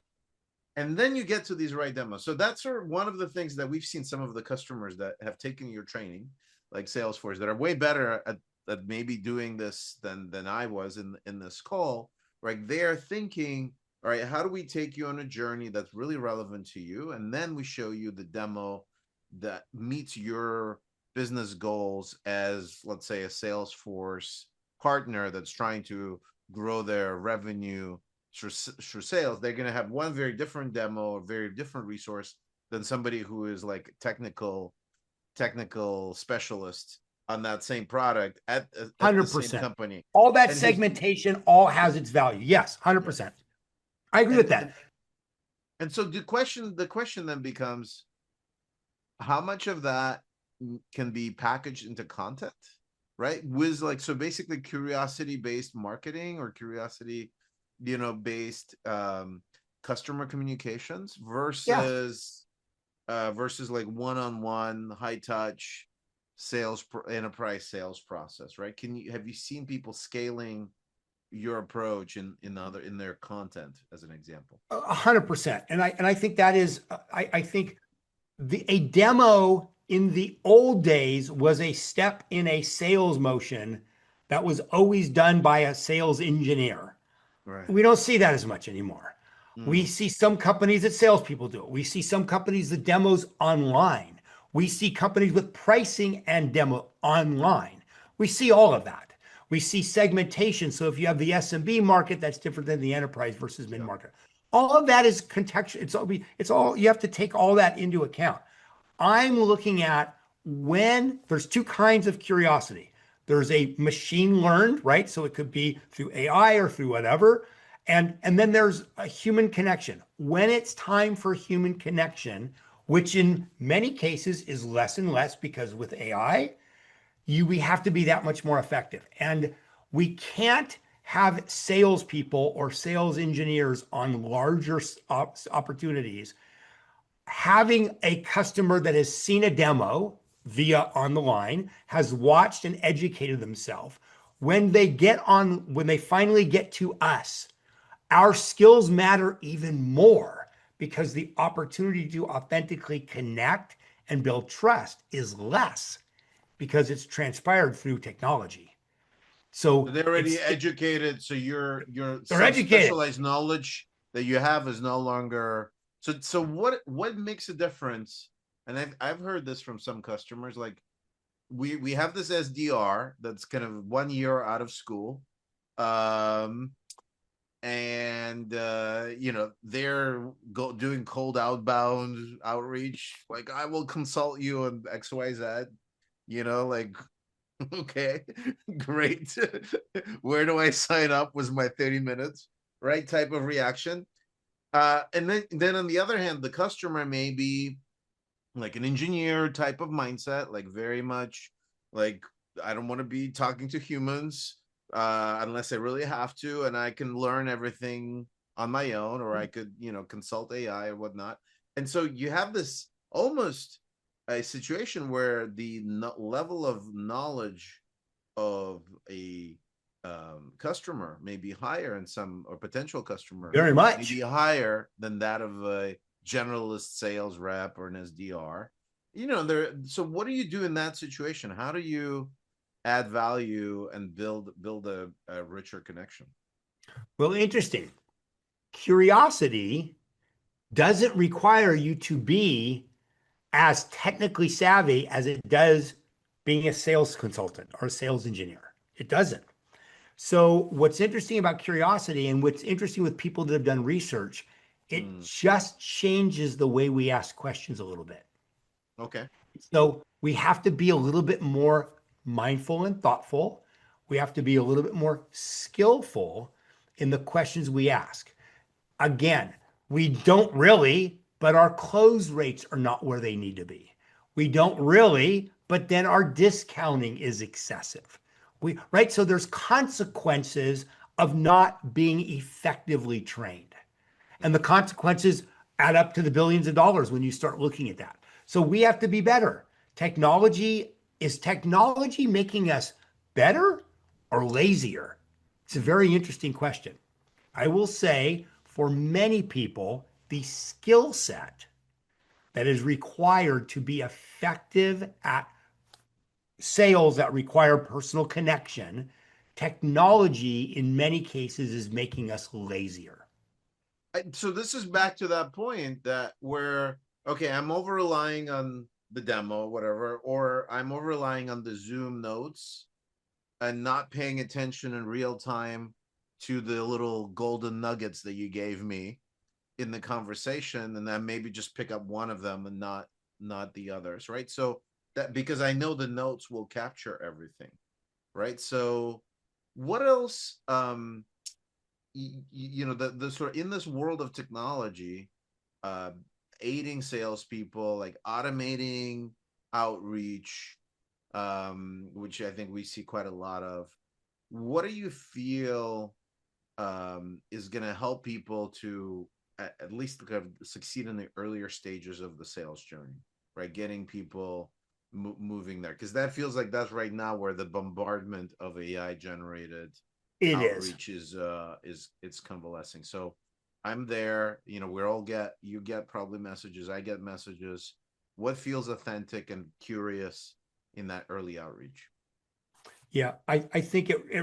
and then you get to these right demos. So that's sort of one of the things that we've seen some of the customers that have taken your training, like Salesforce, that are way better at maybe doing this than I was in this call. Right, they're thinking, all right, how do we take you on a journey that's really relevant to you, and then we show you the demo that meets your business goals as, let's say, a Salesforce partner that's trying to grow their revenue through sales. They're going to have one very different demo, a very different resource than somebody who is like technical specialist on that same product at the same 100%. company. All that And who's segmentation all has its value. Yes, yeah. 100%. I agree and with that. and and so the question then becomes, how much of that can be packaged into content, right? With like, so basically curiosity based marketing or curiosity, based customer communications Yeah. versus like one-on-one high touch enterprise sales process, right? Have you seen people scaling your approach in their content as an example? 100%. And I think that is I think a demo in the old days was a step in a sales motion that was always done by a sales engineer. Right. We don't see that as much anymore. We Mm. see some companies that salespeople do it. We see some companies that demos online. We see companies with pricing and demo online. We see all of that. We see segmentation. So if you have the SMB market, that's different than the enterprise versus mid Yeah. market. All of that is contextual. It's all you have to take all that into account. I'm looking at when there's two kinds of curiosity. There's a machine learned, right? So it could be through AI or through whatever. And then there's a human connection. When it's time for human connection, which in many cases is less and less because with AI, we have to be that much more effective. And we can't have salespeople or sales engineers on larger opportunities having a customer that has seen a demo via on the line, has watched and educated themselves. When they finally get to us, our skills matter even more because the opportunity to authentically connect and build trust is less because it's transpired through technology. So So they're already educated. So your they're educated. subspecialized knowledge that you have is no longer so what makes a difference? And I've heard this from some customers, like we have this SDR that's kind of 1 year out of school. Um and they're doing cold outbound outreach, like I will consult you on XYZ, like okay, great. Where do I sign up? Was my 30 minutes, right? Type of reaction. And then on the other hand, the customer may be like an engineer type of mindset, like very much like I don't want to be talking to humans unless I really have to, and I can learn everything on my own, or I could, consult AI or whatnot. And so you have this almost a situation where the level of knowledge of a customer may be higher, and some or potential customer Very may much. be higher than that of a generalist sales rep or an SDR. There. So what do you do in that situation? How do you add value and build a richer connection? Well, interesting. Curiosity doesn't require you to be as technically savvy as it does being a sales consultant or a sales engineer. It doesn't. So, what's interesting about curiosity and what's interesting with people that have done research, it Mm, just changes the way we ask questions a little bit. okay. So, we have to be a little bit more mindful and thoughtful. We have to be a little bit more skillful in the questions we ask. Again, we don't really, but our close rates are not where they need to be. We don't really, but then our discounting is excessive. Right? So there's consequences of not being effectively trained. And the Mm. consequences add up to the billions of dollars when you start looking at that. So we have to be better. Is technology making us better or lazier? It's a very interesting question. I will say for many people, the skill set that is required to be effective at sales that require personal connection, technology in many cases is making us lazier. So this is back to that point that where okay, I'm over relying on the demo, whatever, or I'm over relying on the Zoom notes and not paying attention in real time to the little golden nuggets that you gave me in the conversation, and then maybe just pick up one of them and not the others, right? So that because I know the notes will capture everything, right? So what else the sort of in this world of technology, uh aiding salespeople, like automating outreach, which I think we see quite a lot of. What do you feel is going to help people to at least kind of succeed in the earlier stages of the sales journey, right? Getting people moving there, because that feels like that's right now where the bombardment of AI generated It is. outreach is it's convalescing. So I'm there, we all get, you get probably messages, I get messages. What feels authentic and curious in that early outreach? Yeah, I think I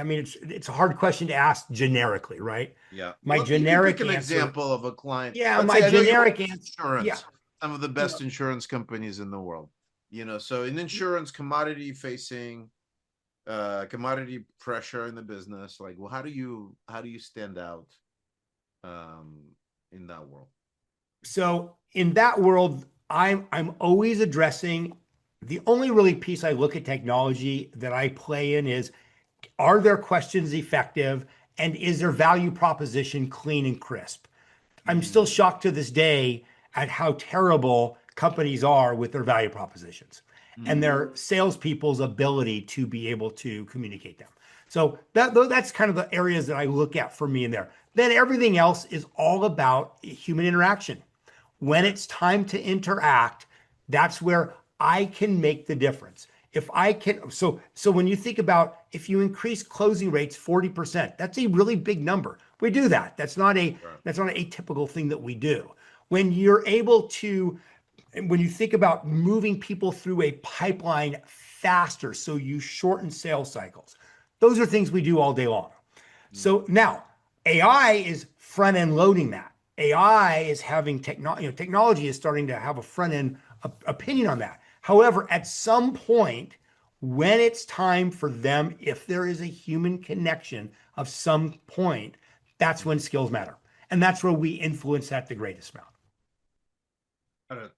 mean, it's a hard question to ask generically, right? Yeah. My Well, you can pick generic an answer, example of a client. yeah, Let's my say I know you work generic in answer, yeah, insurance, some of the you know, best insurance companies in the world. So in insurance, commodity facing, commodity pressure in the business, like, well, how do you stand out um in that world? So in that world, I'm always addressing the only really piece I look at technology that I play in is, are their questions effective and is their value proposition clean and crisp? I'm still Mm, shocked to this day at how terrible companies are with their value propositions and mm, their salespeople's ability to be able to communicate them. So that's kind of the areas that I look at for me in there. Then everything else is all about human interaction. When okay. it's time to interact, that's where I can make the difference. If I can, so when you think about if you increase closing rates 40%, that's a really big number. We do that. Right. That's not an atypical thing that we do. When you're able to, when you think about moving people through a pipeline faster, so you shorten sales cycles, those are things we do all day long. Mm, So now AI is front end loading that. AI is having technology, technology is starting to have a front end opinion on that. However, at some point, when it's time for them, if there is a human connection of some point, that's when mm. skills matter. And that's where we influence that the greatest amount. Got it.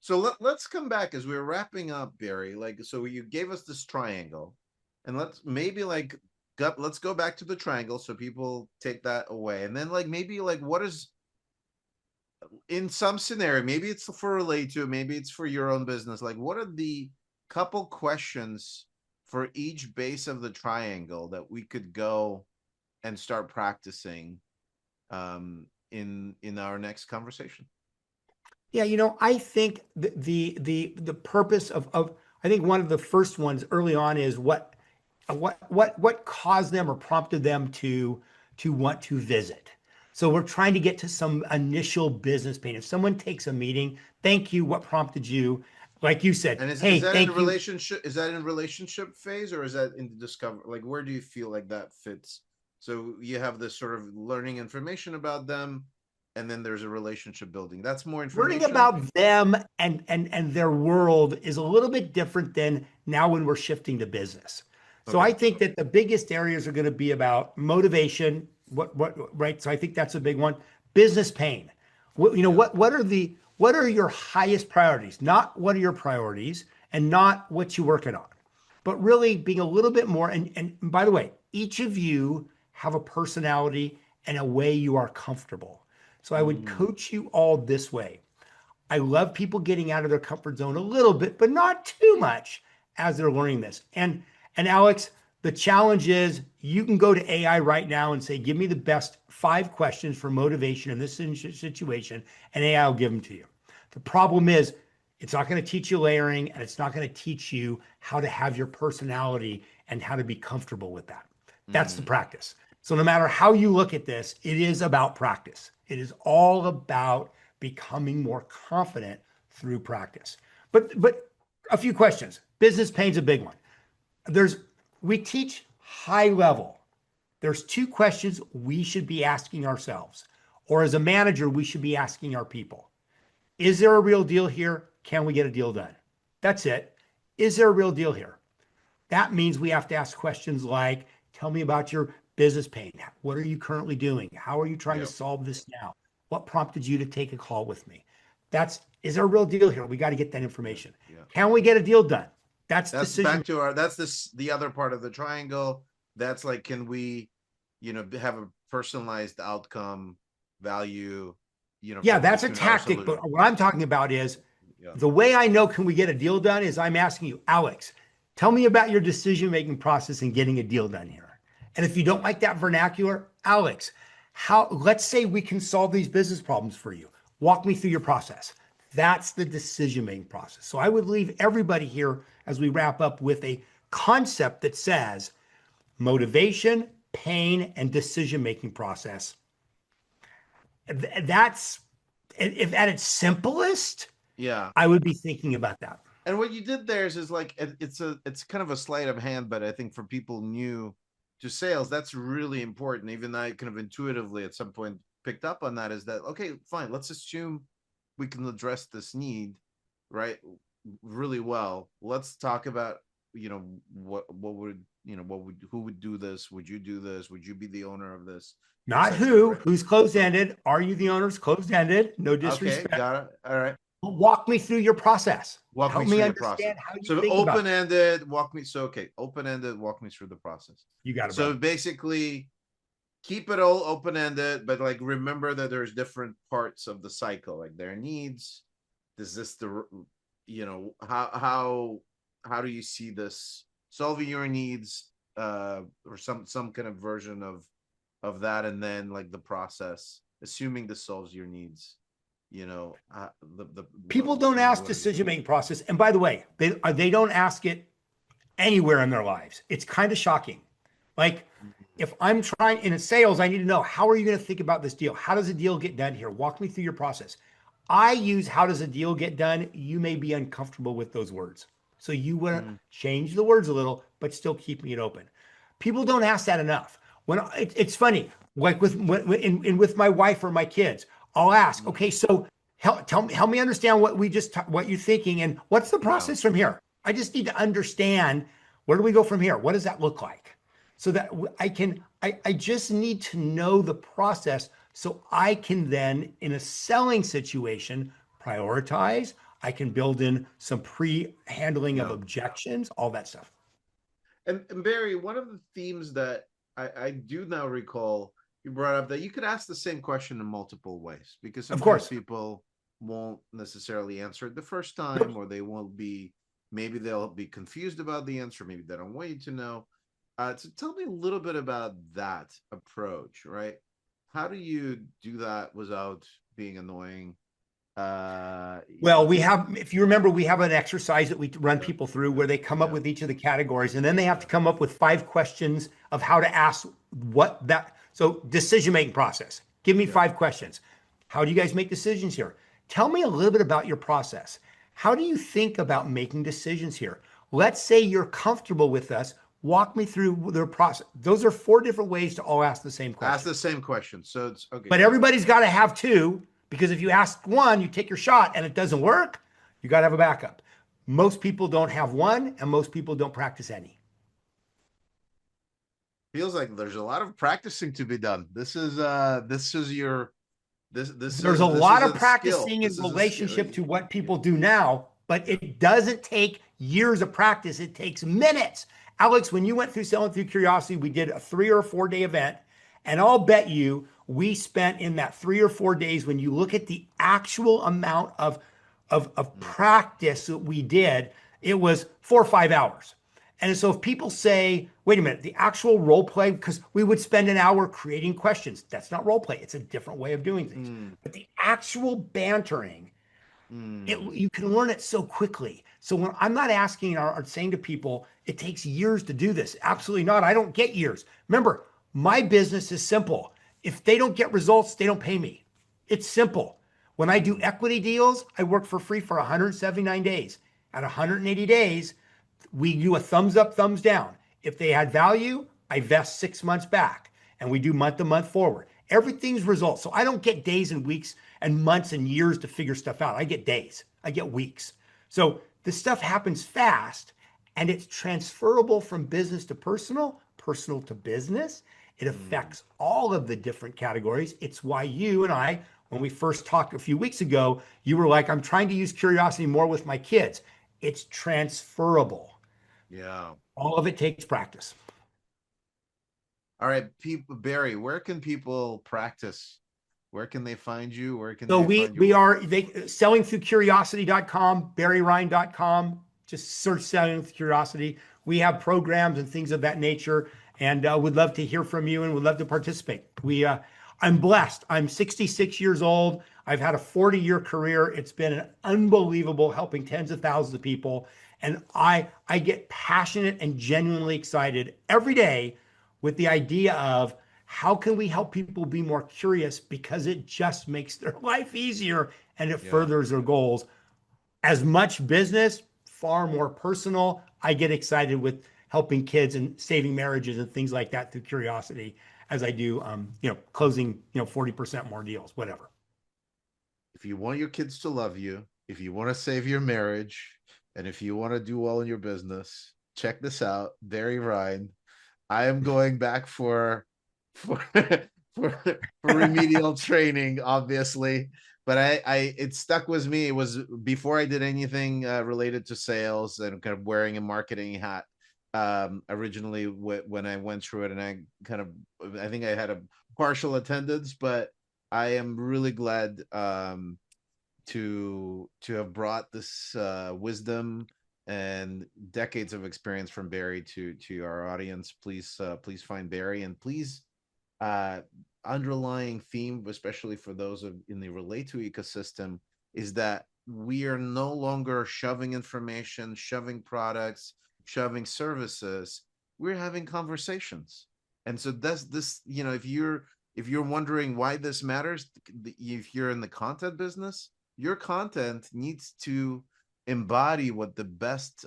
So let's come back as we're wrapping up, Barry. Like, so you gave us this triangle, and let's maybe like let's go back to the triangle so people take that away, and then like maybe like what is in some scenario, maybe it's for Relayto, maybe it's for your own business. Like, what are the couple questions for each base of the triangle that we could go and start practicing in our next conversation? Yeah, I think the purpose of I think one of the first ones early on is what caused them or prompted them to want to visit. So we're trying to get to some initial business pain. If someone takes a meeting, thank you, what prompted you? Like you said, And is hey, that in a thank you. relationship? Is that in relationship phase, or is that in the discover? Like, where do you feel like that fits? So you have this sort of learning information about them, and then there's a relationship building. That's more Learning information. about them and their world is a little bit different than now when we're shifting to business. So I Okay. think that the biggest areas are going to be about motivation. What right? So I think that's a big one. Business pain. Yeah. What are your highest priorities? Not what are your priorities and not what you're working on, but really being a little bit more. And by the way, each of you have a personality and a way you are comfortable. So I would Mm, coach you all this way. I love people getting out of their comfort zone a little bit, but not too much as they're learning this. And Alex, the challenge is you can go to AI right now and say, give me the best 5 questions for motivation in this situation, and AI will give them to you. The problem is it's not going to teach you layering and it's not going to teach you how to have your personality and how to be comfortable with that. That's the mm, practice. So no matter how you look at this, it is about practice. It is all about becoming more confident through practice. But a few questions. Business pain's a big one. There's we teach high level. There's 2 questions we should be asking ourselves, or as a manager, we should be asking our people. Is there a real deal here? Can we get a deal done? That's it. Is there a real deal here? That means we have to ask questions like, tell me about your business pain. What are you currently doing? How are you trying to yeah. solve this now? What prompted you to take a call with me? Is there a real deal here? We got to get that Yeah. information. Yeah. Can we get a deal done? That's That's decision. back to our. That's this the other part of the triangle. That's like, can we, have a personalized outcome value, Yeah, that's a between our tactic. But solution. what I'm talking about is Yeah. the way I know can we get a deal done is I'm asking you, Alex, tell me about your decision making process in getting a deal done here. And if you don't like that vernacular, Alex, let's say we can solve these business problems for you. Walk me through your process. That's the decision making process. So I would leave everybody here as we wrap up with a concept that says motivation, pain, and decision making process. That's if at its simplest, Yeah. I would be thinking about that. And what you did there is like it's kind of a sleight of hand, but I think for people new to sales, that's really important. Even I kind of intuitively at some point picked up on that, is that okay, fine, let's assume we can address this need, right? Really well. Let's talk about, what would who would do this? Would you do this? Would you be the owner of this, Not etc.? who, Right. who's So, closed-ended. Are you the owner's closed-ended? No okay, disrespect. got it. All right. Walk me through your process. Walk me Help me through your process. understand how you So think about it. open-ended, walk me. So okay, open-ended, walk me through the process. You got it, So brother. basically, keep it all open-ended, but like remember that there's different parts of the cycle, like their needs. Is this the how do you see this solving your needs, or some kind of version of that, and then like the process, assuming this solves your needs, the People don't ask what are you decision making process. And by the way, they don't ask it anywhere in their lives. It's kind of shocking. Like if I'm trying in sales, I need to know how are you going to think about this deal? How does a deal get done here? Walk me through your process. I use how does a deal get done? You may be uncomfortable with those words. So you want to change the words a little, but still keeping it open. People don't ask that enough. It's funny, like with my wife or my kids, I'll ask, okay, so help me understand what you're thinking and what's the Yeah. process from here. I just need to understand where do we go from here? What does that look like? So that I just need to know the process so I can then, in a selling situation, prioritize. I can build in some pre-handling of Yeah. objections, all that stuff. And Barry, one of the themes that I do now recall, you brought up that you could ask the same question in multiple ways, because Of sometimes course. people won't necessarily answer it the first Nope. time, or they won't be, maybe they'll be confused about the answer, maybe they don't want you to know. So tell me a little bit about that approach, right? How do you do that without being annoying? Uh, Well, if you remember, we have an exercise that we run yeah, people through where they come up yeah, with each of the categories, and then they have yeah, to come up with 5 questions of how to ask what that. So, decision making process. Give me yeah. 5 questions. How do you guys make decisions here? Tell me a little bit about your process. How do you think about making decisions here? Let's say you're comfortable with us. Walk me through their process. Those are 4 different ways to all ask the same Ask question. the same question. So it's okay, But got it. everybody's got to have two because if you ask one, you take your shot and it doesn't work, you got to have a backup. Most people don't have one and most people don't practice any. Feels like there's a lot of practicing to be done. This is your There's a this lot is of a skill. practicing in This is a skill. relationship to what Yeah. people do now, but Yeah. it doesn't take years of practice. It takes minutes. Alex, when you went through Selling Through Curiosity, we did a 3 or 4 day event. And I'll bet you we spent in that 3 or 4 days, when you look at the actual amount of Mm, practice that we did, it was 4 or 5 hours. And so if people say, wait a minute, the actual role play, because we would spend an hour creating questions. That's not role play. It's a different way of doing things. mm, But the actual bantering, mm. you can learn it so quickly. So when I'm not asking or saying to people, it takes years to do this. Absolutely not. I don't get years. Remember, my business is simple. If they don't get results, they don't pay me. It's simple. When I do Mm. equity deals, I work for free for 179 days. At 180 days, we do a thumbs up, thumbs down. If they had value, I vest 6 months back and we do month to month forward. Everything's results. So I don't get days and weeks and months and years to figure stuff out. I get days, I get weeks. So this stuff happens fast and it's transferable from business to personal, personal to business. It Mm. affects all of the different categories. It's why you and I, when we first talked a few weeks ago, you were like, I'm trying to use curiosity more with my kids. It's transferable. Yeah. All of it takes practice. All right, people, Barry, where can people practice? Where can they find you? Where can So they we find your we work? are sellingthroughcuriosity.com, barryrhein.com. Just search Selling with Curiosity. We have programs and things of that nature, and would love to hear from you and would love to participate. I'm blessed. I'm 66 years old. I've had a 40-year career. It's been an unbelievable helping tens of thousands of people, and I get passionate and genuinely excited every day with the idea of how can we help people be more curious because it just makes their life easier and it Yeah. furthers their goals. As much business, far more personal. I get excited with helping kids and saving marriages and things like that through curiosity as I do, closing, 40% more deals, whatever. If you want your kids to love you, if you want to save your marriage, and if you want to do well in your business, check this out, Barry Rhein. I am going back for for remedial training, obviously. But it stuck with me. It was before I did anything related to sales and kind of wearing a marketing hat. Originally, when I went through it, and I think I had a partial attendance, but I am really glad to have brought this wisdom and decades of experience from Barry to our audience. Please find Barry, and please uh underlying theme, especially for those in the Relayto ecosystem, is that we are no longer shoving information, shoving products, shoving services. We're having conversations. And so that's this, if you're wondering why this matters, if you're in the content business, your content needs to embody what the best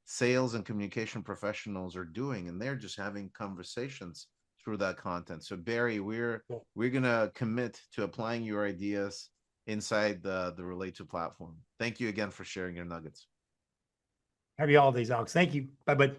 sales and communication professionals are doing, and they're just having conversations through that content. So Barry, we're gonna commit to applying your ideas inside the Relayto platform. Thank you again for sharing your nuggets. Happy holidays, Alex. Thank you. Bye bye.